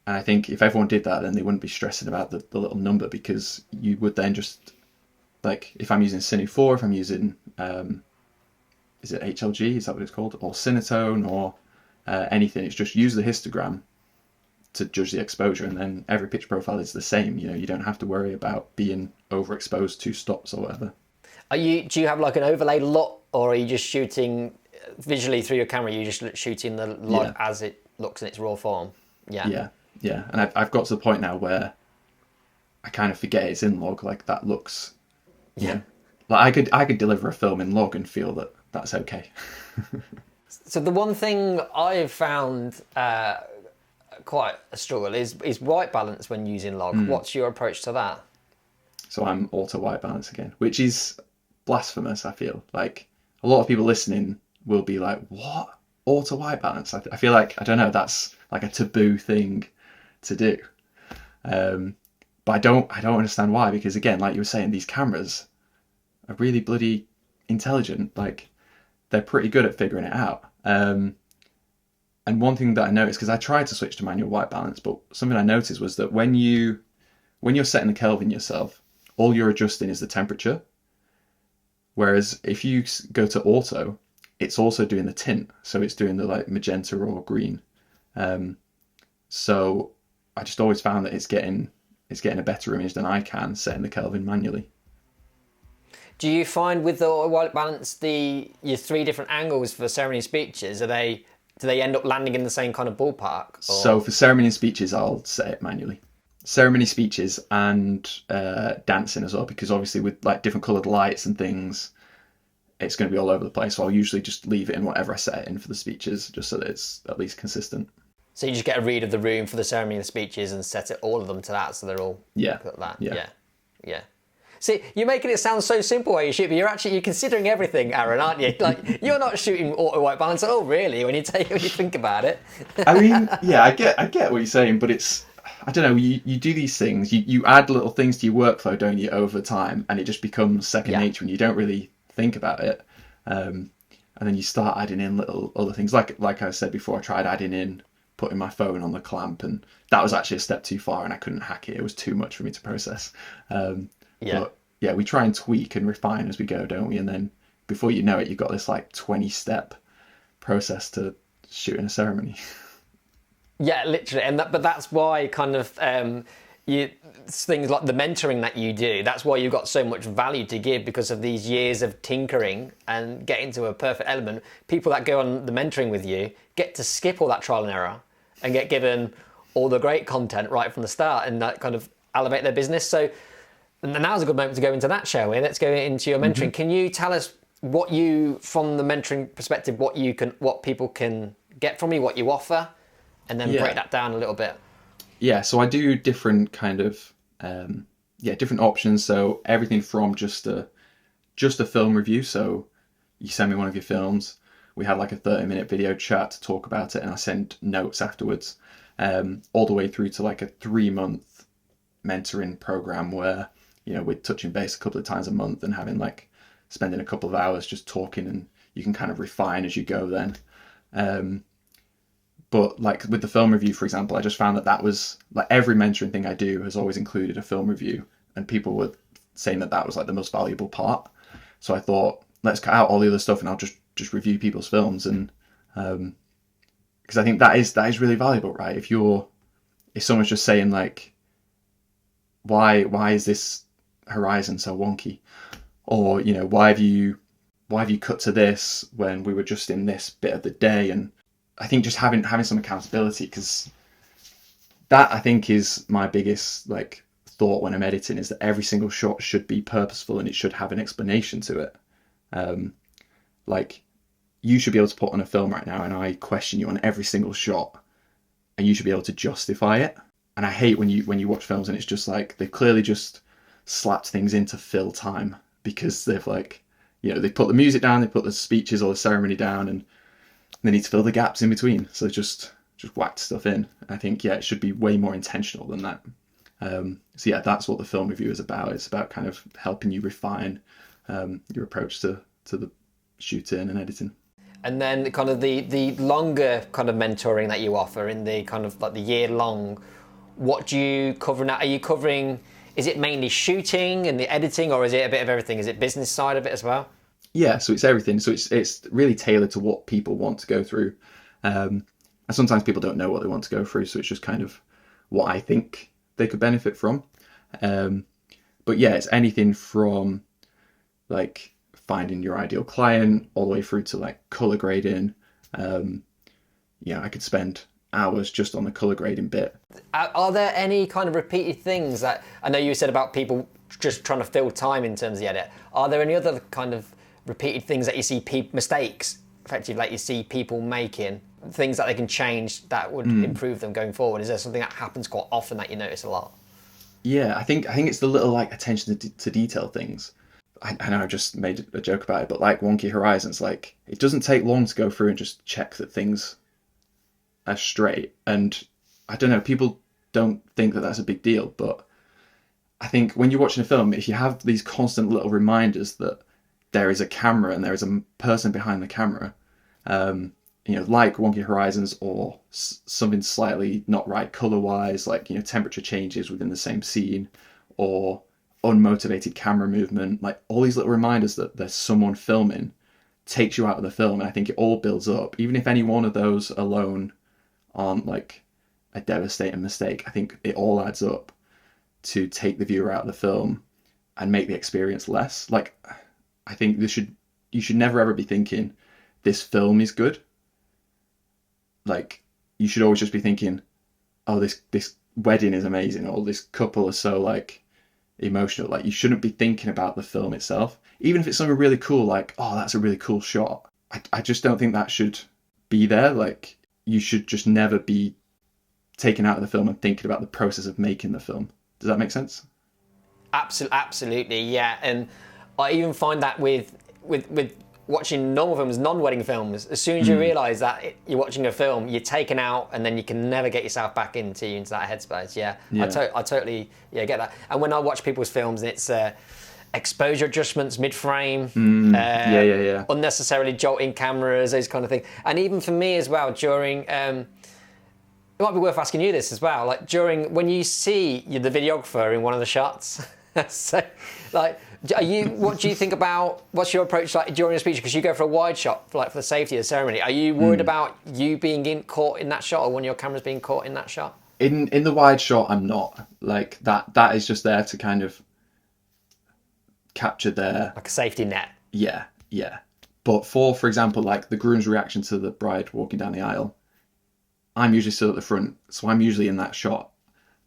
I think if everyone did that, then they wouldn't be stressing about the little number, because you would then just, like, if I'm using Cine 4, if I'm using, is it HLG, is that what it's called? Or Cinetone, or anything, it's just use the histogram to judge the exposure, and then every picture profile is the same. You don't have to worry about being overexposed to stops or whatever. Do you have like an overlay lot, or are you just shooting visually through your camera? You're just shooting the log as it looks in its raw form? Yeah. And I've got to the point now where I kind of forget it's in log. Like, that looks, like I could deliver a film in log and feel that that's okay. So the one thing I've found quite a struggle is white balance when using log. What's your approach to that? So I'm auto white balance again, which is blasphemous, I feel. Like, a lot of people listening will be like, what? Auto white balance? I feel like, I don't know, that's like a taboo thing to do. But I don't understand why, because again, like you were saying, these cameras are really bloody intelligent. Like, they're pretty good at figuring it out. And one thing that I noticed, because I tried to switch to manual white balance, but something I noticed was that when you're setting the Kelvin yourself, all you're adjusting is the temperature. Whereas if you go to auto, it's also doing the tint, so it's doing the like magenta or green. So I just always found that it's getting a better image than I can setting the Kelvin manually. Do you find with the white balance your 3 different angles for ceremony speeches, do they end up landing in the same kind of ballpark? Or? So for ceremony and speeches, I'll set it manually. Ceremony speeches and dancing as well, because obviously with like different coloured lights and things, it's going to be all over the place. So I'll usually just leave it in whatever I set it in for the speeches, just so that it's at least consistent. So you just get a read of the room for the ceremony and the speeches and set it all of them to that, so they're all got that. Yeah. See, you're making it sound so simple while you shoot, but you're considering everything, Arran, aren't you? Like, you're not shooting auto white balance. Oh, really? When you think about it. I mean, yeah, I get what you're saying, but it's, I don't know. You do these things. You add little things to your workflow, don't you, over time, and it just becomes second nature, and you don't really think about it. And then you start adding in little other things. Like I said before, I tried adding in putting my phone on the clamp, and that was actually a step too far, and I couldn't hack it. It was too much for me to process. But yeah, we try and tweak and refine as we go, don't we? And then before you know it, you've got this like 20-step process to shooting a ceremony. Yeah, literally, but that's why kind of things like the mentoring that you do. That's why you've got so much value to give, because of these years of tinkering and getting to a perfect element. People that go on the mentoring with you get to skip all that trial and error and get given all the great content right from the start, and that kind of elevate their business. So now's a good moment to go into that, shall we? Let's go into your mentoring. Mm-hmm. Can you tell us what you, from the mentoring perspective, what people can get from you, what you offer, and then break that down a little bit? Yeah, so I do different kind of different options. So everything from just a film review. So you send me one of your films, we have like a 30-minute video chat to talk about it, and I send notes afterwards, all the way through to like a 3-month mentoring program where, you know, we're touching base a couple of times a month and spending a couple of hours just talking, and you can kind of refine as you go then. But like with the film review, for example, I just found that was like every mentoring thing I do has always included a film review, and people were saying that was like the most valuable part. So I thought, let's cut out all the other stuff and I'll just review people's films. And because I think that is really valuable, right? If someone's just saying like, why is this horizon so wonky, or, you know, why have you cut to this when we were just in this bit of the day? And I think just having some accountability, because that, I think, is my biggest like thought when I'm editing, is that every single shot should be purposeful and it should have an explanation to it. Like, you should be able to put on a film right now and I question you on every single shot, and you should be able to justify it. And I hate when you watch films and it's just like they've clearly just slapped things in to fill time, because they've like, you know, they put the music down, they put the speeches or the ceremony down, and they need to fill the gaps in between. So just whacked stuff in. I think, it should be way more intentional than that. So yeah, that's what the film review is about. It's about kind of helping you refine your approach to the shooting and editing. And then kind of the longer kind of mentoring that you offer in the kind of like the year long, what do you cover now? Are you covering, is it mainly shooting and the editing, or is it a bit of everything? Is it business side of it as well? Yeah, so it's everything. So it's really tailored to what people want to go through. And sometimes people don't know what they want to go through, so it's just kind of what I think they could benefit from. But yeah, it's anything from like finding your ideal client all the way through to like color grading. I could spend hours just on the color grading bit. Are there any kind of repeated things that, I know you said about people just trying to fill time in terms of the edit, are there any other kind of repeated things that you see mistakes, effectively, like you see people making, things that they can change that would improve them going forward? Is there something that happens quite often that you notice a lot? Yeah, I think it's the little like attention to detail things. I know I just made a joke about it, but like Wonky Horizons, like it doesn't take long to go through and just check that things are straight. And I don't know, people don't think that that's a big deal, but I think when you're watching a film, if you have these constant little reminders that there is a camera and there is a person behind the camera, like Wonky Horizons, or something slightly not right color-wise, like, temperature changes within the same scene, or unmotivated camera movement, like all these little reminders that there's someone filming takes you out of the film. And I think it all builds up. Even if any one of those alone aren't like a devastating mistake, I think it all adds up to take the viewer out of the film and make the experience less. Like, I think you should never ever be thinking this film is good. Like, you should always just be thinking, oh, this wedding is amazing, or this couple are so like emotional. Like, you shouldn't be thinking about the film itself, even if it's something really cool, like, oh, that's a really cool shot. I just don't think that should be there. Like, you should just never be taken out of the film and thinking about the process of making the film. Does that make sense? Absolutely, yeah. And I even find that with watching normal films, non-wedding films, as soon as you realise that you're watching a film, you're taken out, and then you can never get yourself back into that headspace. Yeah. I totally get that. And when I watch people's films, and it's exposure adjustments mid-frame, unnecessarily jolting cameras, those kind of things. And even for me as well, during it might be worth asking you this as well, like during when you see the videographer in one of the shots. So, like, what do you think about, what's your approach like during a speech? Because you go for a wide shot, for the safety of the ceremony. Are you worried about you being caught in that shot, or one of your cameras being caught in that shot? In the wide shot, I'm not. Like, that is just there to kind of capture their... Like a safety net. Yeah. But for example, like the groom's reaction to the bride walking down the aisle, I'm usually still at the front, so I'm usually in that shot,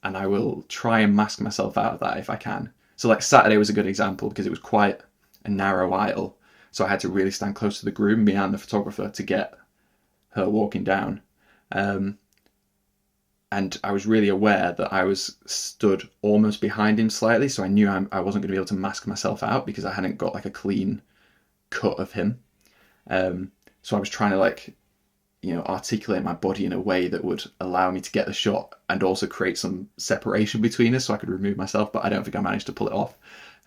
and I will try and mask myself out of that if I can. So like Saturday was a good example because it was quite a narrow aisle, so I had to really stand close to the groom, me and the photographer, to get her walking down. And I was really aware that I was stood almost behind him slightly, so I knew I wasn't going to be able to mask myself out because I hadn't got like a clean cut of him. So I was trying to like, articulate my body in a way that would allow me to get the shot and also create some separation between us so I could remove myself, but I don't think I managed to pull it off.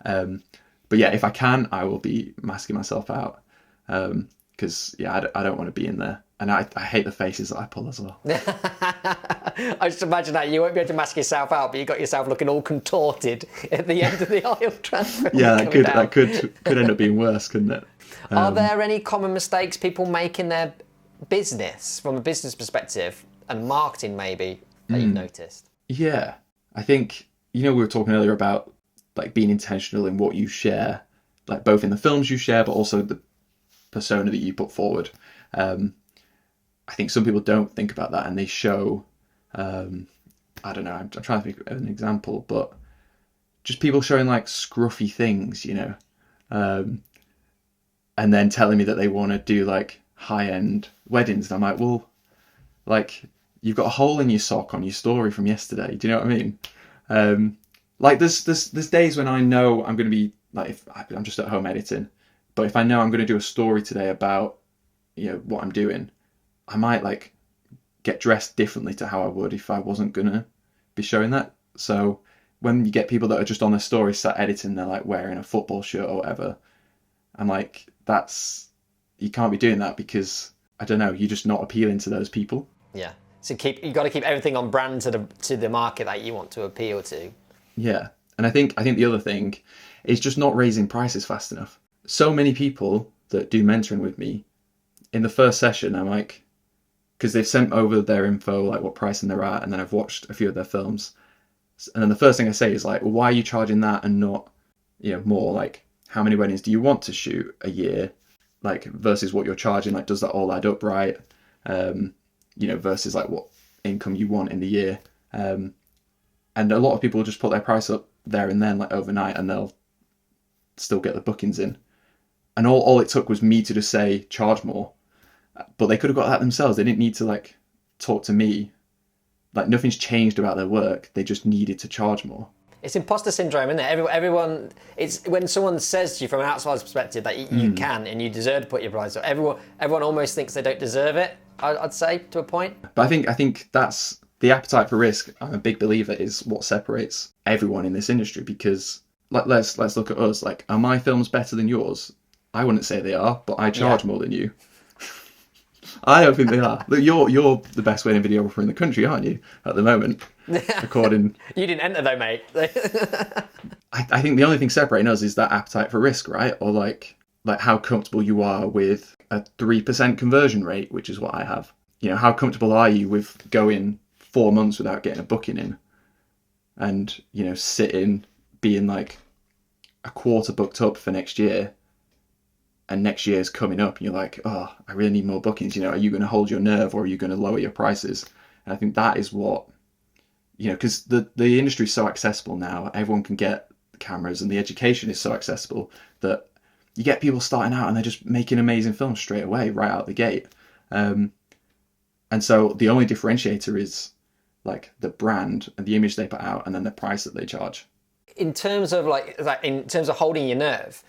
But yeah, if I can, I will be masking myself out because I don't want to be in there. And I hate the faces that I pull as well. I just imagine that you won't be able to mask yourself out, but you got yourself looking all contorted at the end of the aisle transfer. Yeah, that could end up being worse, couldn't it? Are there any common mistakes people make in their business, from a business perspective and marketing maybe, that you've noticed? Yeah, I think, we were talking earlier about like being intentional in what you share, like both in the films you share, but also the persona that you put forward. I think some people don't think about that, and they show, I don't know, I'm trying to think of an example, but just people showing like scruffy things, and then telling me that they want to do like high-end weddings, and I'm like, well, like, you've got a hole in your sock on your story from yesterday. Do you know what I mean? Like, there's days when I know I'm going to be like, if I'm just at home editing, but if I know I'm going to do a story today about what I'm doing, I might like get dressed differently to how I would if I wasn't gonna be showing that. So when you get people that are just on their story sat editing, they're like wearing a football shirt or whatever, I'm like, you can't be doing that because, I don't know, you're just not appealing to those people. Yeah. So you got to keep everything on brand to the market that you want to appeal to. Yeah. And I think the other thing is just not raising prices fast enough. So many people that do mentoring with me, in the first session, I'm like, because they've sent over their info, like what pricing they're at, and then I've watched a few of their films. And then the first thing I say is like, well, why are you charging that and not, more? Like, how many weddings do you want to shoot a year? Like, versus what you're charging, like, does that all add up right? Versus like what income you want in the year. And a lot of people just put their price up there and then, like overnight, and they'll still get the bookings in. And all it took was me to just say, charge more. But they could have got that themselves. They didn't need to like talk to me. Like, nothing's changed about their work. They just needed to charge more. It's imposter syndrome, isn't it? Everyone, it's when someone says to you from an outsider's perspective that you can and you deserve to put your price up. Everyone almost thinks they don't deserve it, I'd say, to a point. But I think that's the appetite for risk. I'm a big believer is what separates everyone in this industry, because like let's look at us. Like, are my films better than yours? I wouldn't say they are, but I charge more than you. I don't think they are. Look, you're the best wedding videographer in the country, aren't you? At the moment, according. You didn't enter though, mate. I think the only thing separating us is that appetite for risk, right? Or like how comfortable you are with a 3% conversion rate, which is what I have. How comfortable are you with going 4 months without getting a booking in, and sitting being like a quarter booked up for next year, and next year's coming up and you're like, oh, I really need more bookings. Are you going to hold your nerve, or are you going to lower your prices? And I think that is what, because the industry is so accessible now, everyone can get cameras, and the education is so accessible that you get people starting out and they're just making amazing films straight away, right out the gate. And so the only differentiator is like the brand and the image they put out, and then the price that they charge. In terms of in terms of holding your nerve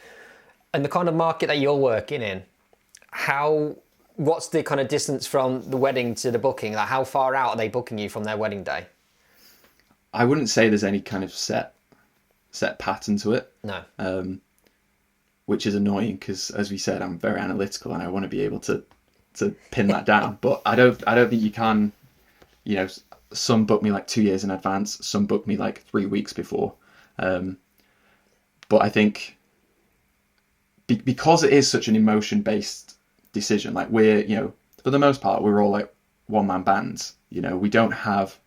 and the kind of market that you're working in, what's the kind of distance from the wedding to the booking? Like, how far out are they booking you from their wedding day? I wouldn't say there's any kind of set pattern to it. No. Which is annoying because, as we said, I'm very analytical and I want to be able to pin that down. But I don't think you can. Some book me like 2 years in advance. Some book me like 3 weeks before. But I think because it is such an emotion-based decision, like we're, for the most part, we're all like one-man bands. We don't have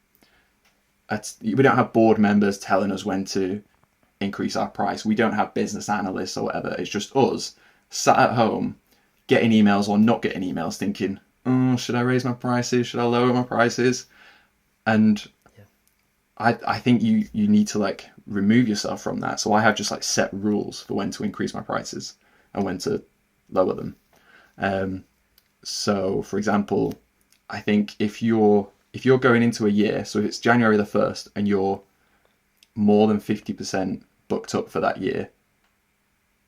board members telling us when to increase our price. We don't have business analysts or whatever. It's just us sat at home getting emails or not getting emails thinking, oh, should I raise my prices? Should I lower my prices? And I think you need to like remove yourself from that. So I have just like set rules for when to increase my prices and when to lower them. So for example, I think if you're going into a year, so if it's January the 1st and you're more than 50% booked up for that year,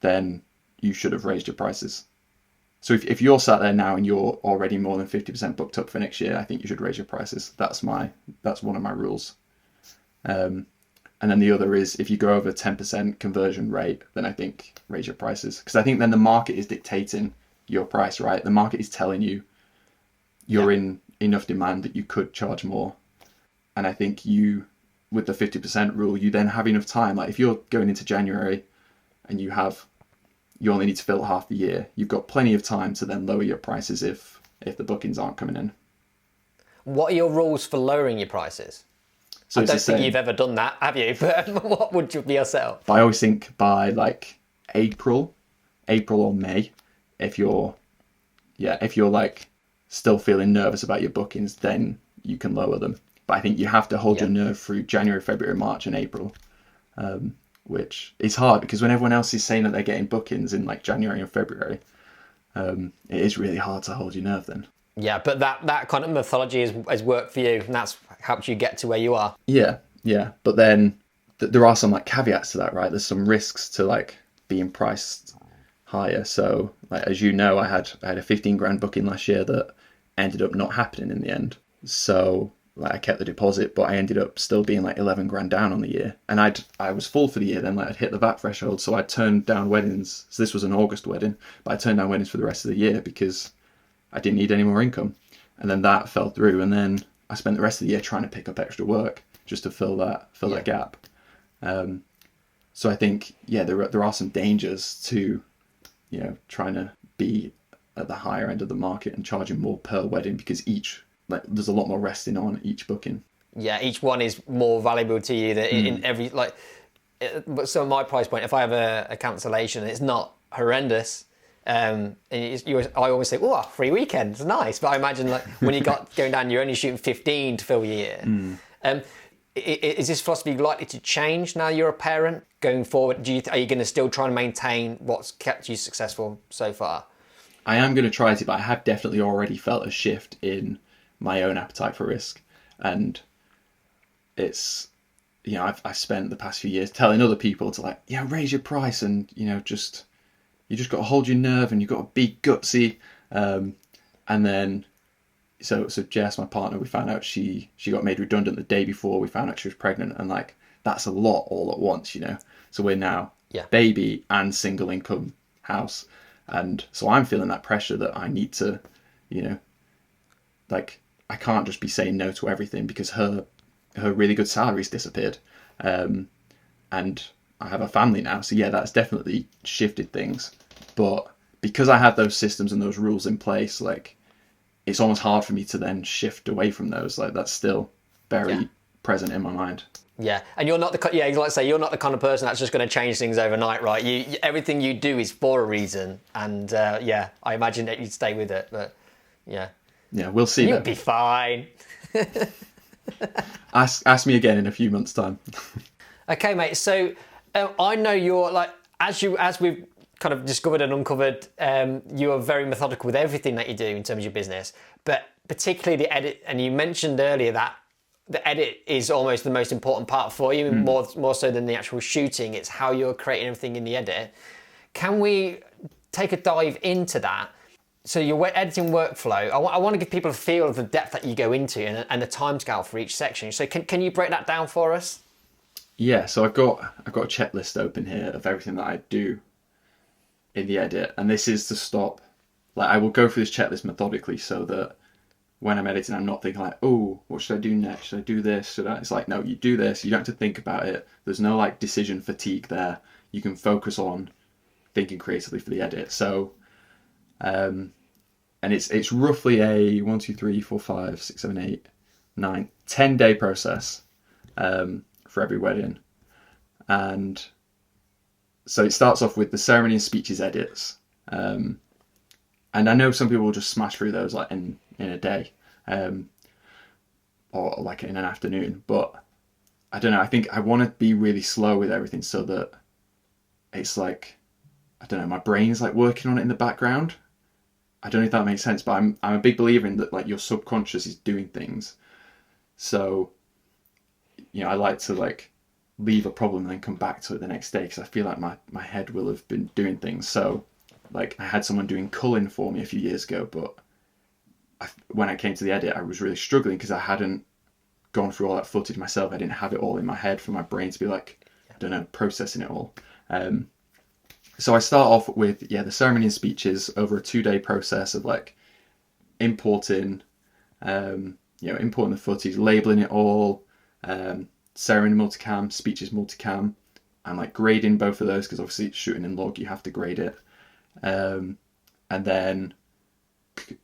then you should have raised your prices. So if you're sat there now and you're already more than 50% booked up for next year, I think you should raise your prices. That's one of my rules. And then the other is if you go over 10% conversion rate, then I think raise your prices. Because I think then the market is dictating your price, right? The market is telling you you're in enough demand that you could charge more. And I think with the 50% rule, you then have enough time. Like if you're going into January and you only need to fill half the year, you've got plenty of time to then lower your prices if the bookings aren't coming in. What are your rules for lowering your prices? So I don't think you've ever done that, have you? But what would you be yourself? But I always think by like April or May, if you're like still feeling nervous about your bookings, then you can lower them. But I think you have to hold your nerve through January, February, March and April, which is hard because when everyone else is saying that they're getting bookings in like January and February, it is really hard to hold your nerve then. Yeah, but that kind of methodology has worked for you, and that's helped you get to where you are. Yeah. But then there are some like caveats to that, right? There's some risks to like being priced higher. So like, as you know, I had a 15 grand booking last year that ended up not happening in the end. So like I kept the deposit, but I ended up still being like 11 grand down on the year. And I was full for the year then, like I'd hit the VAT threshold. So I turned down weddings. So this was an August wedding, but I turned down weddings for the rest of the year because I didn't need any more income. And then that fell through. And then I spent the rest of the year trying to pick up extra work just to fill that gap. So I think, there are some dangers to, trying to be at the higher end of the market and charging more per wedding because there's a lot more resting on each booking. Yeah, each one is more valuable to you than in every, but so my price point, if I have a cancellation, it's not horrendous. And I always say, oh, free weekends, nice. But I imagine like when you got going down, you're only shooting 15 to fill your year. Is this philosophy likely to change now you're a parent going forward? Are you going to still try and maintain what's kept you successful so far? I am going to try to, but I have definitely already felt a shift in my own appetite for risk. And it's, I've spent the past few years telling other people to like, raise your price and, you just got to hold your nerve and you've got to be gutsy. And then, so Jess, my partner, we found out she got made redundant the day before we found out she was pregnant. And like, that's a lot all at once, So we're now baby and single income house. And so I'm feeling that pressure that I need to, like, I can't just be saying no to everything because her really good salary's disappeared. And I have a family now, so yeah, that's definitely shifted things. But because I have those systems and those rules in place, like, it's almost hard for me to then shift away from those. Like, that's still very present in my mind. Yeah, and you're not the like I say, you're not the kind of person that's just going to change things overnight, right? Everything you do is for a reason, and I imagine that you'd stay with it, but yeah, we'll see. You'll be fine. Ask me again in a few months' time. Okay, mate. So I know you're like as we've kind of discovered and uncovered, you are very methodical with everything that you do in terms of your business, but particularly the edit. And you mentioned earlier that the edit is almost the most important part for you, more so than the actual shooting. It's how you're creating everything in the edit. Can we take a dive into that? So your editing workflow, I want to give people a feel of the depth that you go into and the timescale for each section. So can you break that down for us? Yeah, so I've got a checklist open here of everything that I do in the edit, and this is to stop. Like, I will go through this checklist methodically so that when I'm editing, I'm not thinking like, oh, what should I do next? Should I do this? Should I? It's like, no, you do this. You don't have to think about it. There's no like decision fatigue there. You can focus on thinking creatively for the edit. So, and it's roughly a 1, 2, 3, 4, 5, 6, 7, 8, 9, 10-day process for every wedding. And so it starts off with the ceremony and speeches edits. And I know some people will just smash through those like in a day, or like in an afternoon, but I don't know, I think I want to be really slow with everything so that it's like, I don't know, my brain's like working on it in the background. I don't know if that makes sense, but I'm a big believer in that, like, your subconscious is doing things. So, you know, I like to like leave a problem and then come back to it the next day, because I feel like my head will have been doing things. So like, I had someone doing culling for me a few years ago, but when I came to the edit, I was really struggling because I hadn't gone through all that footage myself. I didn't have it all in my head for my brain to be like, I don't know, processing it all. So I start off with, the ceremony and speeches over a 2-day process of like importing the footage, labeling it all, ceremony multicam, speeches multicam. I'm like grading both of those because obviously it's shooting in log, you have to grade it. And then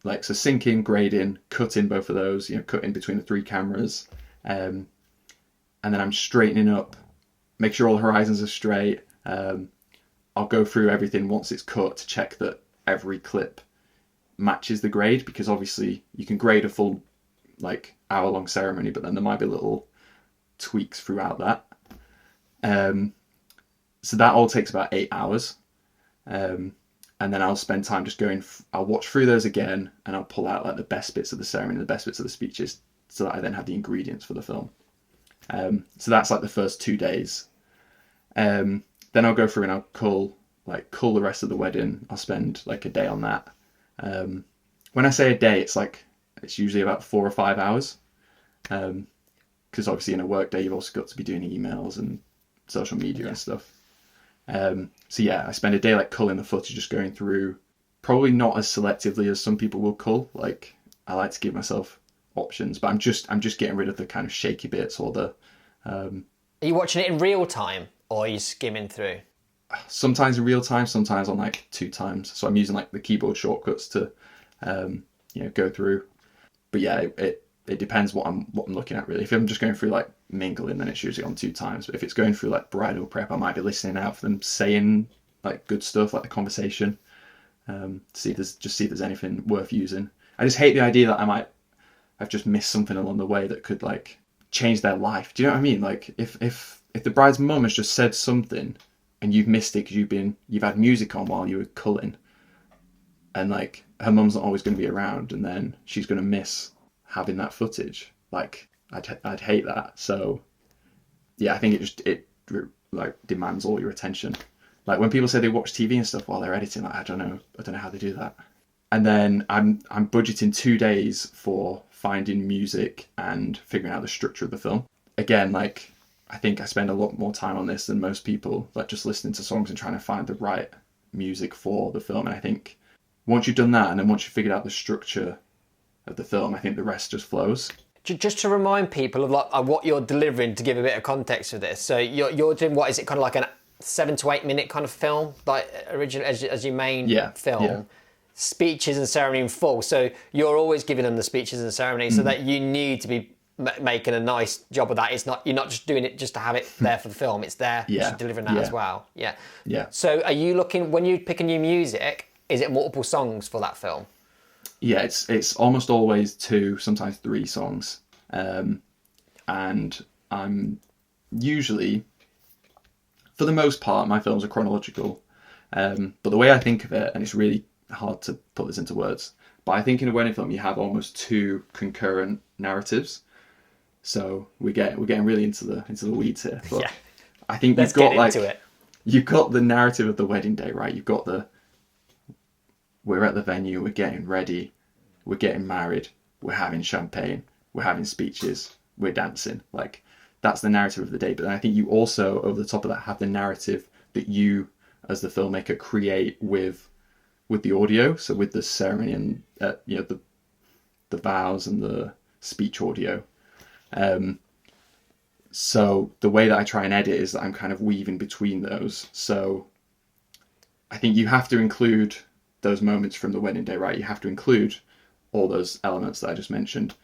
like, so syncing, grading, cutting both of those, cutting between the 3 cameras. And then I'm straightening up, make sure all the horizons are straight. I'll go through everything once it's cut to check that every clip matches the grade, because obviously you can grade a full like hour-long ceremony, but then there might be little tweaks throughout that. So that all takes about 8 hours. And then I'll spend time just I'll watch through those again, and I'll pull out like the best bits of the ceremony, the best bits of the speeches, so that I then have the ingredients for the film. So that's like the first 2 days. Then I'll go through and I'll cull the rest of the wedding. I'll spend like a day on that. When I say a day, it's usually about 4 or 5 hours. Because obviously in a work day, you've also got to be doing emails and social media and stuff. So I spend a day like culling the footage, just going through, probably not as selectively as some people will cull. Like, I like to give myself options, but I'm just getting rid of the kind of shaky bits or the. Are you watching it in real time, or are you skimming through? Sometimes in real time, sometimes on like 2 times. So I'm using like the keyboard shortcuts to, go through. But it depends what I'm looking at really. If I'm just going through like mingling, then it's usually on 2 times. But if it's going through like bridal prep, I might be listening out for them saying like good stuff, like the conversation, see if there's anything worth using. I just hate the idea that I've just missed something along the way that could like change their life. Do you know what I mean? Like if the bride's mum has just said something and you've missed it because you've had music on while you were culling, and like her mum's not always going to be around, and then she's going to miss having that footage. Like, I'd hate that. So I think it like demands all your attention. Like, when people say they watch TV and stuff while they're editing, like, I don't know how they do that. And then I'm budgeting 2 days for finding music and figuring out the structure of the film. Again, like, I think I spend a lot more time on this than most people, like just listening to songs and trying to find the right music for the film. And I think once you've done that, and then once you've figured out the structure of the film, I think the rest just flows. Just to remind people of like what you're delivering, to give a bit of context for this. So you're doing, what is it, kind of like 7 to 8 minute kind of film, like original as your main film. Yeah. Speeches and ceremony in full. So you're always giving them the speeches and ceremony, so that you need to be making a nice job of that. You're not just doing it just to have it there for the film. It's there. Yeah. You're delivering that as well. Yeah. Yeah. So are you looking, when you pick a new music, is it multiple songs for that film? Yeah, it's almost always 2, sometimes 3 songs. And I'm usually, for the most part, my films are chronological. But the way I think of it, and it's really hard to put this into words, but I think in a wedding film you have almost 2 concurrent narratives. So we're getting really into the weeds here. But Yeah. I think Let's get into it. You've got the narrative of the wedding day, right? You've got we're at the venue, we're getting ready, we're getting married, we're having champagne, we're having speeches, we're dancing. Like, that's the narrative of the day. But then I think you also, over the top of that, have the narrative that you, as the filmmaker, create with the audio. So with the ceremony and the vows and the speech audio. So the way that I try and edit is that I'm kind of weaving between those. So I think you have to include those moments from the wedding day, right? You have to include all those elements that I just mentioned.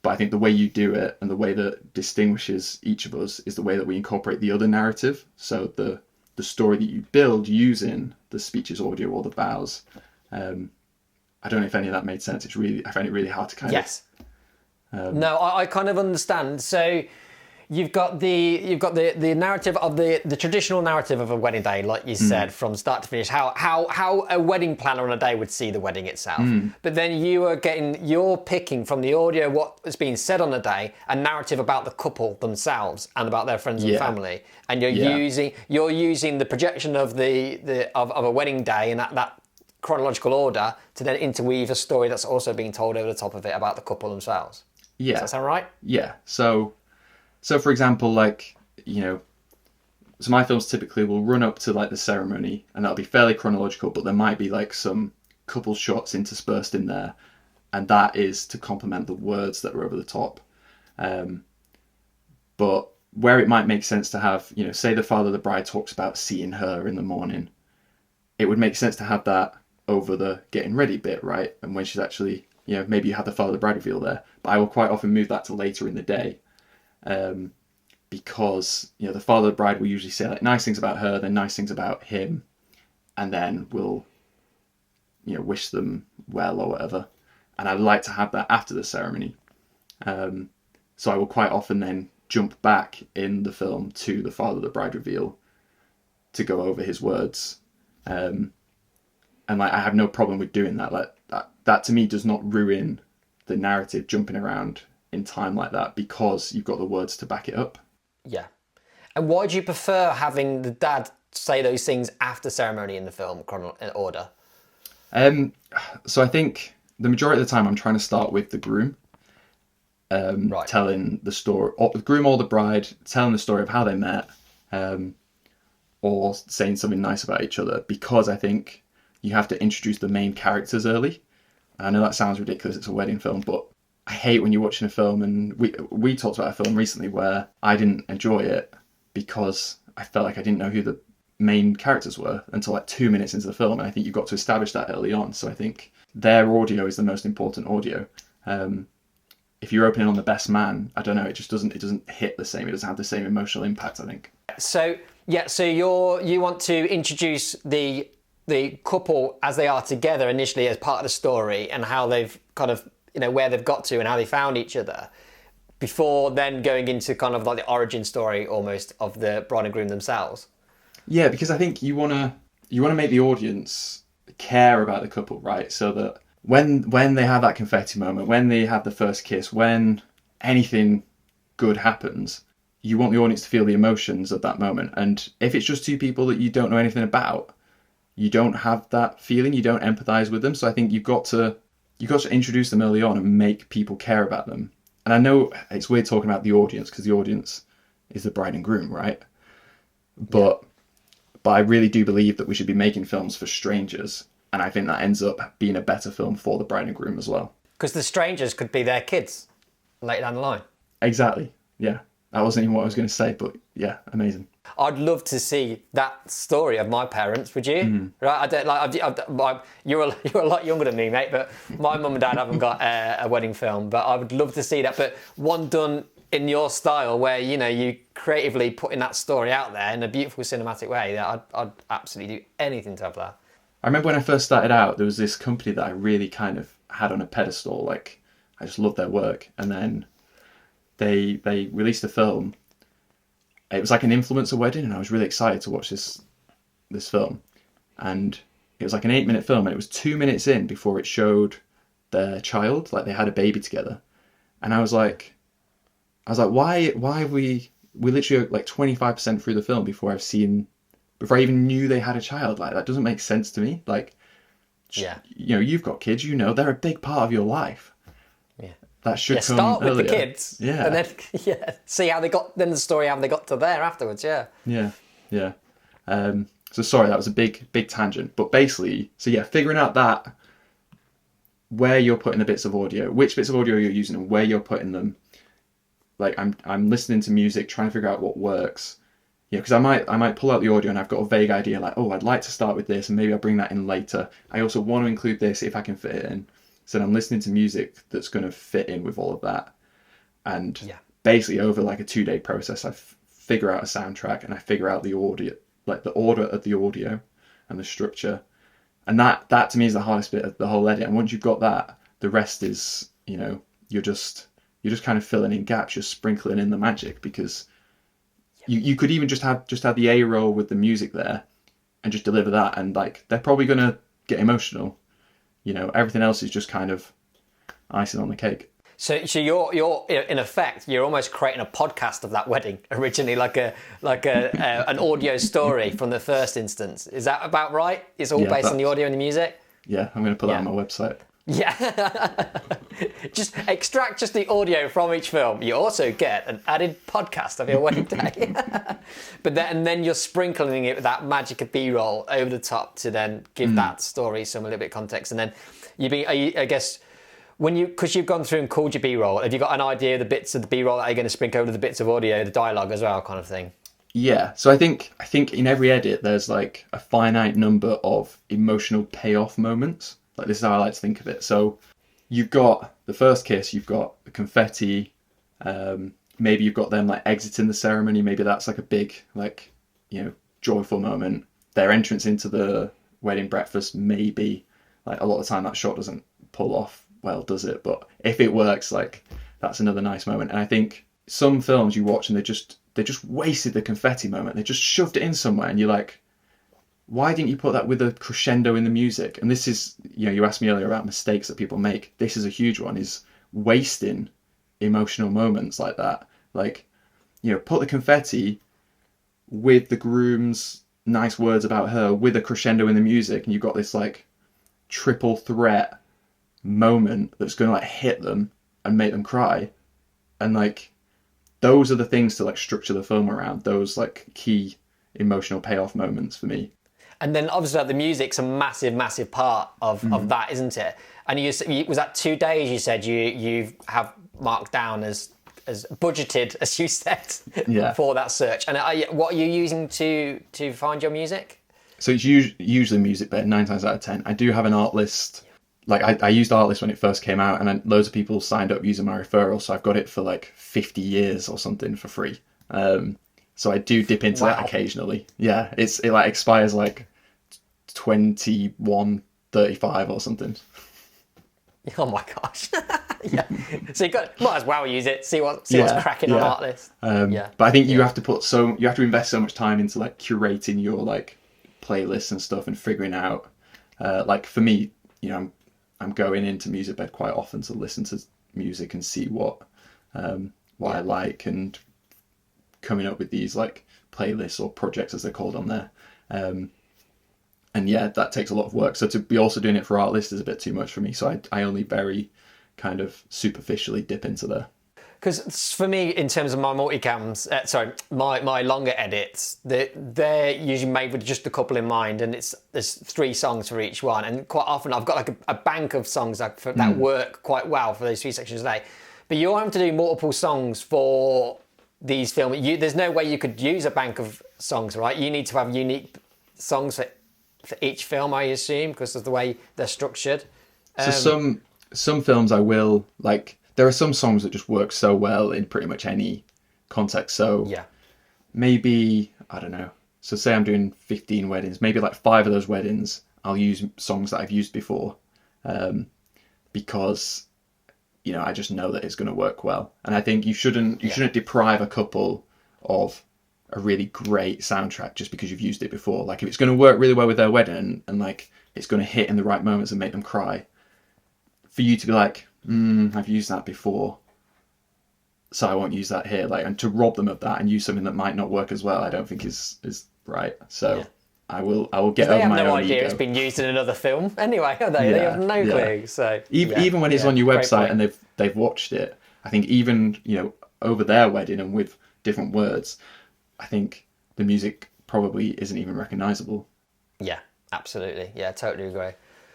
But I think the way you do it and the way that distinguishes each of us is the way that we incorporate the other narrative. So the story that you build using the speeches audio or the vows. I don't know if any of that made sense. I find it really hard to kind of... No, I kind of understand. So you've got the narrative of the traditional narrative of a wedding day, like you said, from start to finish, how a wedding planner on a day would see the wedding itself. But then you're picking from the audio what is being said on the day, a narrative about the couple themselves and about their friends and family. And you're using the projection of of a wedding day and that chronological order to then interweave a story that's also being told over the top of it about the couple themselves. Yeah. Does that sound right? Yeah. So for example, like, so my films typically will run up to like the ceremony and that'll be fairly chronological, but there might be like some couple shots interspersed in there. And that is to complement the words that are over the top. But where it might make sense to have, say the father of the bride talks about seeing her in the morning, it would make sense to have that over the getting ready bit, right? And when she's actually, maybe you have the father of the bride reveal there, but I will quite often move that to later in the day. Because the father of the bride will usually say like nice things about her, then nice things about him, and then we'll wish them well or whatever. And I'd like to have that after the ceremony. So I will quite often then jump back in the film to the father of the bride reveal to go over his words. And like I have no problem with doing that. Like that to me does not ruin the narrative jumping around in time like that, because you've got the words to back it up. Yeah. And why do you prefer having the dad say those things after ceremony in the film order? So I think the majority of the time I'm trying to start with the groom, Right. telling the story, or the groom or the bride telling the story of how they met, or saying something nice about each other, because I think you have to introduce the main characters early. I know that sounds ridiculous, it's a wedding film, but I hate when you're watching a film, and we talked about a film recently where I didn't enjoy it because I felt like I didn't know who the main characters were until like 2 minutes into the film, and I think you've got to establish that early on. So I think their audio is the most important audio. If you're opening on the best man, I don't know, it doesn't hit the same. It doesn't have the same emotional impact, I think. So you want to introduce the couple as they are together initially as part of the story, and how they've kind of where they've got to and how they found each other, before then going into kind of like the origin story almost of the bride and groom themselves. Yeah, because I think you wanna make the audience care about the couple, right? So that when they have that confetti moment, when they have the first kiss, when anything good happens, you want the audience to feel the emotions of that moment. And if it's just two people that you don't know anything about, you don't have that feeling, you don't empathize with them. So I think you've got to introduce them early on and make people care about them. And I know it's weird talking about the audience, because the audience is the bride and groom, right? But I really do believe that we should be making films for strangers. And I think that ends up being a better film for the bride and groom as well. Because the strangers could be their kids later down the line. Exactly. Yeah. That wasn't even what I was going to say, but yeah, amazing. I'd love to see that story of my parents. Would you? Right? I don't like. You're a lot younger than me, mate. But my mum and dad haven't got a wedding film. But I would love to see that. But one done in your style, where you creatively putting that story out there in a beautiful cinematic way. That I'd absolutely do anything to have that. I remember when I first started out, there was this company that I really kind of had on a pedestal. Like, I just loved their work, and then they released a film. It was like an influencer wedding, and I was really excited to watch this film. And it was like an 8-minute film, and it was 2 minutes in before it showed their child, like they had a baby together. And I was like, why have we literally like 25% through the film before I even knew they had a child? Like, that doesn't make sense to me. Like, yeah, you've got kids, they're a big part of your life. That should come start earlier. with the kids, yeah, and then see how they got. Then the story how they got to there afterwards. Yeah. So sorry, that was a big tangent, but basically, figuring out that where you're putting the bits of audio, which bits of audio you're using, and where you're putting them. Like, I'm listening to music, trying to figure out what works. Because I might pull out the audio and I've got a vague idea, like, oh, I'd like to start with this, and maybe I'll bring that in later. I also want to include this if I can fit it in. So I'm listening to music that's going to fit in with all of that. And basically over like a 2-day process, I figure out a soundtrack, and I figure out the audio, like the order of the audio and the structure. And that to me is the hardest bit of the whole edit. And once you've got that, the rest is, you're just kind of filling in gaps, you're sprinkling in the magic, because you could even just have the A roll with the music there and just deliver that, and like they're probably going to get emotional. Everything else is just kind of icing on the cake. So you're in effect, you're almost creating a podcast of that wedding originally, like an audio story from the first instance. Is that about right? It's all based on the audio and the music? Yeah, I'm going to put that on my website. Yeah. Just extract just the audio from each film. You also get an added podcast of your wedding day. But then you're sprinkling it with that magic of B-roll over the top to then give that story some a little bit of context. And then I guess because you've gone through and called your B-roll, have you got an idea of the bits of the B-roll that you're going to sprinkle over the bits of audio, the dialogue as well, kind of thing? Yeah. So I think in every edit there's like a finite number of emotional payoff moments. Like, this is how I like to think of it. So you've got the first kiss, you've got the confetti, maybe you've got them like exiting the ceremony. Maybe that's like a big, like, joyful moment. Their entrance into the wedding breakfast, maybe, like, a lot of the time that shot doesn't pull off well, does it? But if it works, like, that's another nice moment. And I think some films you watch and they just wasted the confetti moment. They just shoved it in somewhere, and you're like, why didn't you put that with a crescendo in the music? And this is, you asked me earlier about mistakes that people make. This is a huge one, is wasting emotional moments like that. Like, put the confetti with the groom's nice words about her, with a crescendo in the music, and you've got this like triple threat moment that's going to like hit them and make them cry. And like, those are the things to like structure the film around, those like key emotional payoff moments for me. And then obviously the music's a massive, massive part of that, isn't it? And was that 2 days you said you have marked down as budgeted, as you said, for that search? And what are you using to find your music? So it's usually music, but 9 times out of 10. I do have an art list. Like, I used Artlist when it first came out, and then loads of people signed up using my referral, so I've got it for like 50 years or something for free. So I do dip into that occasionally. Yeah, it like expires like 21:35 or something. Oh my gosh. Yeah. So might as well use it, see what's cracking on Artlist. But I think you have to invest so much time into like curating your like playlists and stuff, and figuring out like, for me, I'm going into Music Bed quite often to listen to music and see what I like, and coming up with these like playlists or projects as they're called on there. And that takes a lot of work. So to be also doing it for Artlist is a bit too much for me. So I only very kind of superficially dip into there. Because for me, in terms of my multicams, my longer edits, they're usually made with just a couple in mind, and there's 3 songs for each one. And quite often I've got like a bank of songs that work quite well for those 3 sections a day. But you're having to do multiple songs for these films. There's no way you could use a bank of songs, right? You need to have unique songs for each film, I assume, because of the way they're structured. So some films I will like. There are some songs that just work so well in pretty much any context. So Yeah. maybe, I don't know. So say I'm doing 15 weddings. Maybe like 5 of those weddings, I'll use songs that I've used before, because I just know that it's going to work well. And I think you shouldn't deprive a couple of a really great soundtrack just because you've used it before. Like if it's going to work really well with their wedding and like it's going to hit in the right moments and make them cry, for you to be like, I've used that before, so I won't use that here. Like, and to rob them of that and use something that might not work as well, I don't think is right. So I will get over my own ego. They have no idea it's been used in another film anyway, have they? Yeah, They have no clue. So even when it's on your website and they've watched it, I think even over their wedding and with different words, I think the music probably isn't even recognisable. Yeah, absolutely. Yeah, totally agree.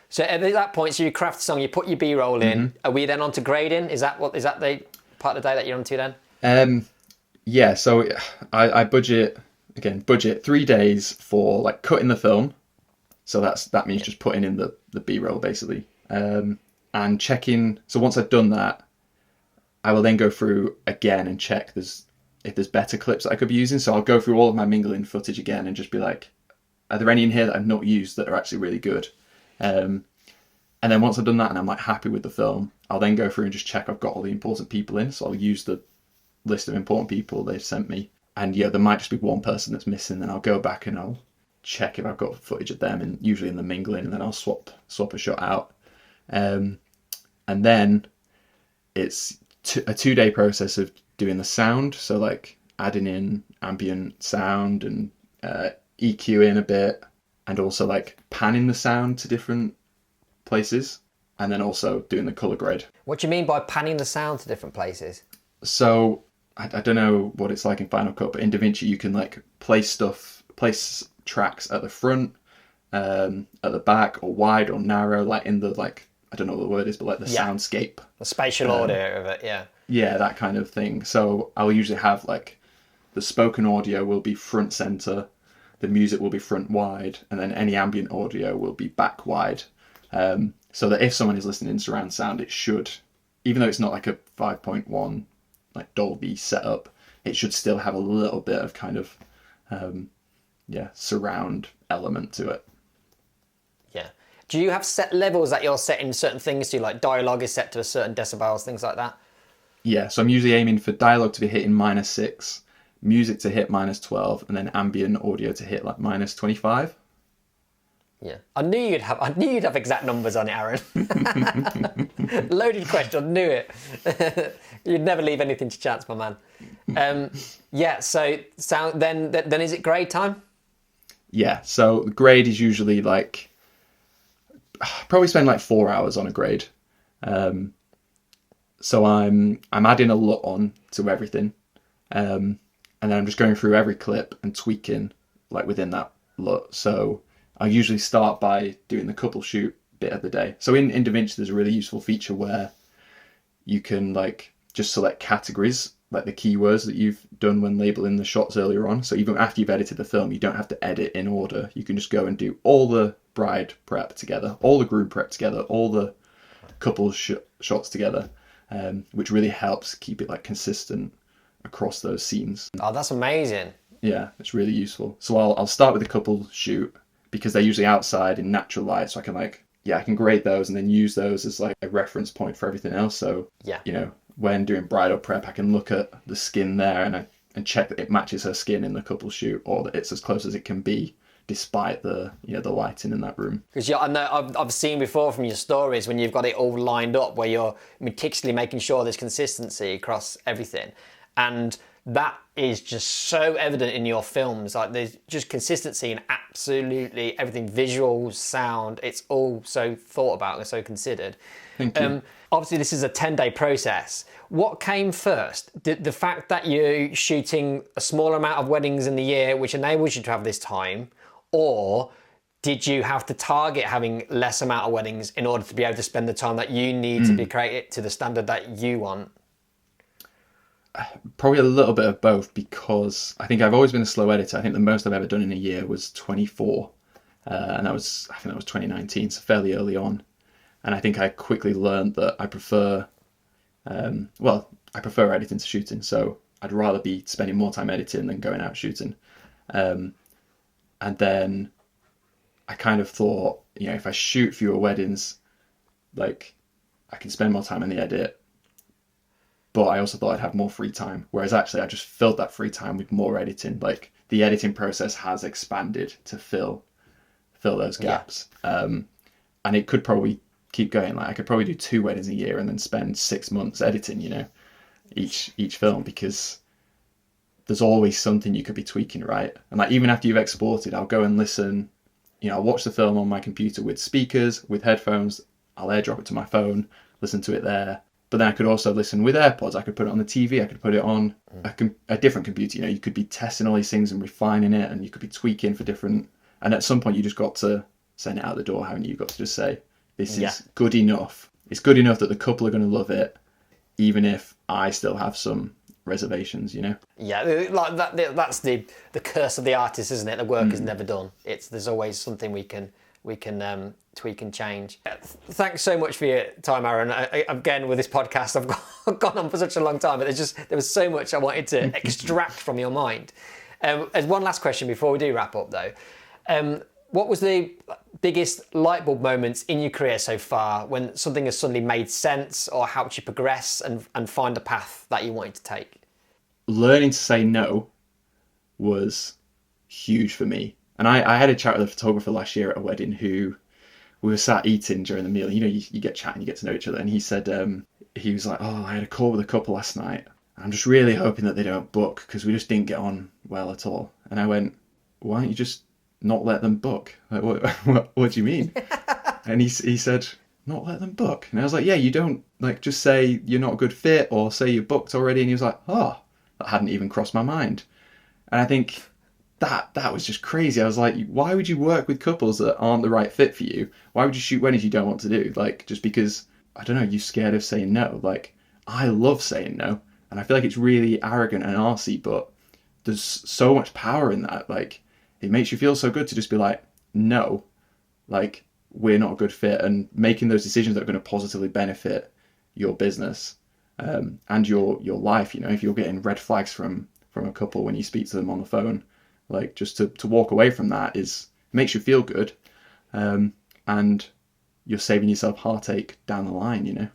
So at that point, so you craft the song, you put your B-roll in. Are we then on to grading? Is that the part of the day that you're on to then? Yeah. So I budget 3 days for like cutting the film. So that means just putting in the B-roll basically, and checking. So once I've done that, I will then go through again and check if there's better clips that I could be using. So I'll go through all of my mingling footage again and just be like, are there any in here that I've not used that are actually really good? And then once I've done that and I'm like happy with the film, I'll then go through and just check I've got all the important people in. So I'll use the list of important people they've sent me. And there might just be one person that's missing. Then I'll go back and I'll check if I've got footage of them, and usually in the mingling, and then I'll swap a shot out. And then it's a 2-day process of doing the sound. So like adding in ambient sound and EQing a bit, and also like panning the sound to different places, and then also doing the colour grade. What do you mean by panning the sound to different places? So I don't know what it's like in Final Cut, but in DaVinci you can like place tracks at the front, at the back, or wide or narrow, like in the I don't know what the word is, but like the soundscape. The spatial audio of it, yeah. Yeah, that kind of thing. So I'll usually have like the spoken audio will be front center, the music will be front wide, and then any ambient audio will be back wide. So that if someone is listening in surround sound, it should, even though it's not like a 5.1 like Dolby setup, it should still have a little bit of kind of surround element to it. Yeah. Do you have set levels that you're setting certain things to, like dialogue is set to a certain decibels, things like that? Yeah, so I'm usually aiming for dialogue to be hitting -6, music to hit -12, and then ambient audio to hit like -25. Yeah, I knew you'd have exact numbers on it, Aaron. Loaded question, I knew it. You'd never leave anything to chance, my man. So sound. Then is it grade time? Yeah. So the grade is usually like probably spend like 4 hours on a grade. So I'm adding a LUT on to everything, and then I'm just going through every clip and tweaking like within that LUT. So I usually start by doing the couple shoot bit of the day. So in DaVinci, there's a really useful feature where you can like just select categories, like the keywords that you've done when labeling the shots earlier on. So even after you've edited the film, you don't have to edit in order. You can just go and do all the bride prep together, all the groom prep together, all the couple shots together, which really helps keep it like consistent across those scenes. Oh, that's amazing. Yeah, it's really useful. So I'll start with a couple shoot, because they're usually outside in natural light, so I can grade those and then use those as like a reference point for everything else. So when doing bridal prep, I can look at the skin there and check that it matches her skin in the couple shoot, or that it's as close as it can be despite the the lighting in that room. Because I know I've seen before from your stories when you've got it all lined up, where you're meticulously making sure there's consistency across everything, and that is just so evident in your films. Like there's just consistency in absolutely everything, visuals, sound. It's all so thought about and so considered. Thank you. Obviously, this is a 10-day process. What came first? Did the fact that you're shooting a smaller amount of weddings in the year, which enables you to have this time, or did you have to target having less amount of weddings in order to be able to spend the time that you need to be created to the standard that you want? Probably a little bit of both, because I think I've always been a slow editor. I think the most I've ever done in a year was 24, and I think that was 2019, so fairly early on. And I think I quickly learned that I prefer, I prefer editing to shooting. So I'd rather be spending more time editing than going out shooting. And then I kind of thought, if I shoot fewer weddings, like, I can spend more time on the edit. But I also thought I'd have more free time. Whereas actually I just filled that free time with more editing. Like, the editing process has expanded to fill those gaps. And it could probably keep going. Like, I could probably do 2 weddings a year and then spend 6 months editing, each film, because there's always something you could be tweaking, right? And like, even after you've exported, I'll go and listen, I'll watch the film on my computer with speakers, with headphones, I'll airdrop it to my phone, listen to it there. But then I could also listen with AirPods. I could put it on the TV. I could put it on a different computer. You could be testing all these things and refining it, and you could be tweaking for different. And at some point, you just got to send it out the door, haven't you? You've got to just say, this is good enough. It's good enough that the couple are going to love it, even if I still have some reservations, Yeah, like that's the curse of the artist, isn't it? The work is never done. There's always something we can tweak and change. Thanks so much for your time, Arran. Again, with this podcast, I've gone on for such a long time, but there was so much I wanted to extract from your mind. As one last question before we do wrap up, though, what was the biggest light bulb moments in your career so far when something has suddenly made sense or helped you progress and find a path that you wanted to take? Learning to say no was huge for me. And I had a chat with a photographer last year at a wedding who we were sat eating during the meal. You get chatting, you get to know each other. And he said, he was like, I had a call with a couple last night. I'm just really hoping that they don't book because we just didn't get on well at all. And I went, why don't you just not let them book? Like, what do you mean? And he said, not let them book. And I was like, yeah, you don't just say you're not a good fit or say you're booked already. And he was like, that hadn't even crossed my mind. And I think that was just crazy. I was like, why would you work with couples that aren't the right fit for you? Why would you shoot weddings you don't want to do? Just because, I don't know, you're scared of saying no. I love saying no. And I feel like it's really arrogant and arsey, but there's so much power in that. It makes you feel so good to just be like, no, we're not a good fit, and making those decisions that are going to positively benefit your business and your life. If you're getting red flags from a couple when you speak to them on the phone, just to walk away from that makes you feel good, and you're saving yourself heartache down the line.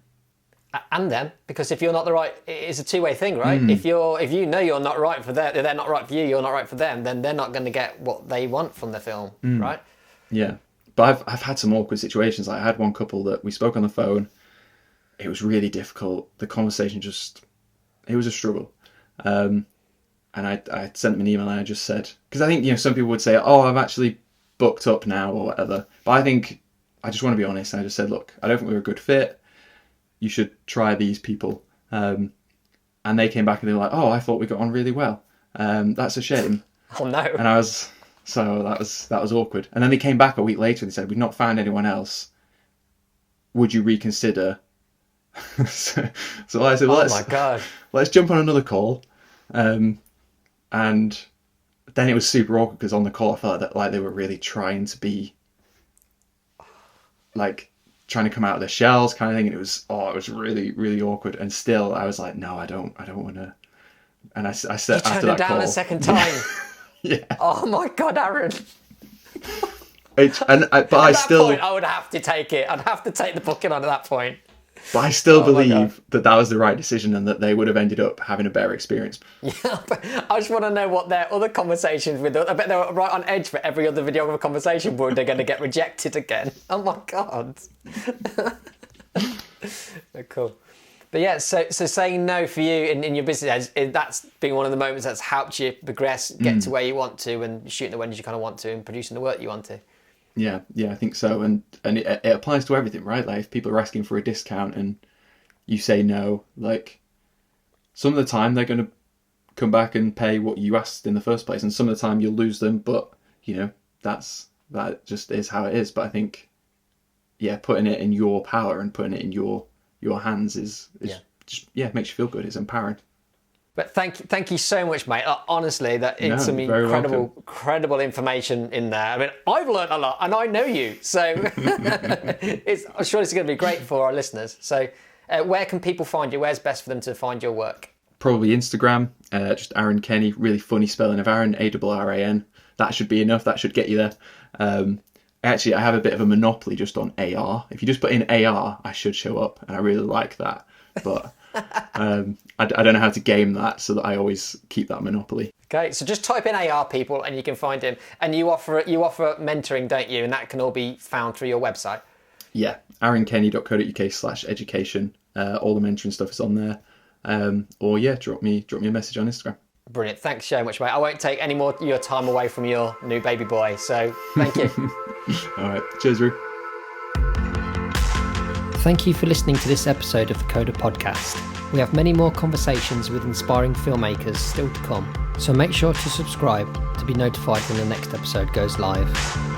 And them, because if you're not the right, it's a two-way thing, right? If you know you're not right for them, they're not right for you, you're not right for them, then they're not going to get what they want from the film, right? Yeah, but I've had some awkward situations. I had one couple that we spoke on the phone. It was really difficult. The conversation it was a struggle. And I sent them an email and I just said, because I think, some people would say, I'm actually booked up now or whatever. But I think I just want to be honest. I just said, look, I don't think we're a good fit. You should try these people. And they came back and they were like, I thought we got on really well. That's a shame. Oh no. And that was awkward. And then they came back a week later and they said, we've not found anyone else. Would you reconsider? so I said, well, my God. Let's jump on another call. And then it was super awkward because on the call I felt that they were really trying to be trying to come out of their shells kind of thing, and it was really, really awkward. And still I was like, no, I don't want to. And I said, you turned it down a second time. Yeah. Oh my God, Arran. But at that point, I would have to take it. I'd have to take the booking on at that point. But I still believe that was the right decision and that they would have ended up having a better experience. Yeah, but I just want to know what their other conversations with. I bet they were right on edge for every other videographer conversation where they're going to get rejected again. Oh my God. Cool. But yeah, so saying no for you in your business, that's been one of the moments that's helped you progress, get to where you want to, and shooting the weddings you kind of want to, and producing the work you want to. Yeah, I think so, and it applies to everything, right? If people are asking for a discount and you say no, some of the time they're going to come back and pay what you asked in the first place, and some of the time you'll lose them. But that just is how it is. But I think, putting it in your power and putting it in your hands is just makes you feel good. It's empowering. But thank you so much, mate. Honestly, it's some very welcome. incredible information in there. I mean, I've learned a lot, and I know you, so I'm sure it's going to be great for our listeners. So, where can people find you? Where's best for them to find your work? Probably Instagram, just Arran Kenny. Really funny spelling of Aaron, Arran. That should be enough. That should get you there. Actually, I have a bit of a monopoly just on AR. If you just put in AR, I should show up, and I really like that. But I don't know how to game that, so that I always keep that monopoly. Okay, so just type in AR, people, and you can find him. And you offer mentoring, don't you? And that can all be found through your website. Yeah, arrankenny.co.uk/education. All the mentoring stuff is on there. Or yeah, drop me a message on Instagram. Brilliant. Thanks so much, mate. I won't take any more of your time away from your new baby boy. So thank you. All right. Cheers, Roo. Thank you for listening to this episode of the Coda podcast. We have many more conversations with inspiring filmmakers still to come, so make sure to subscribe to be notified when the next episode goes live.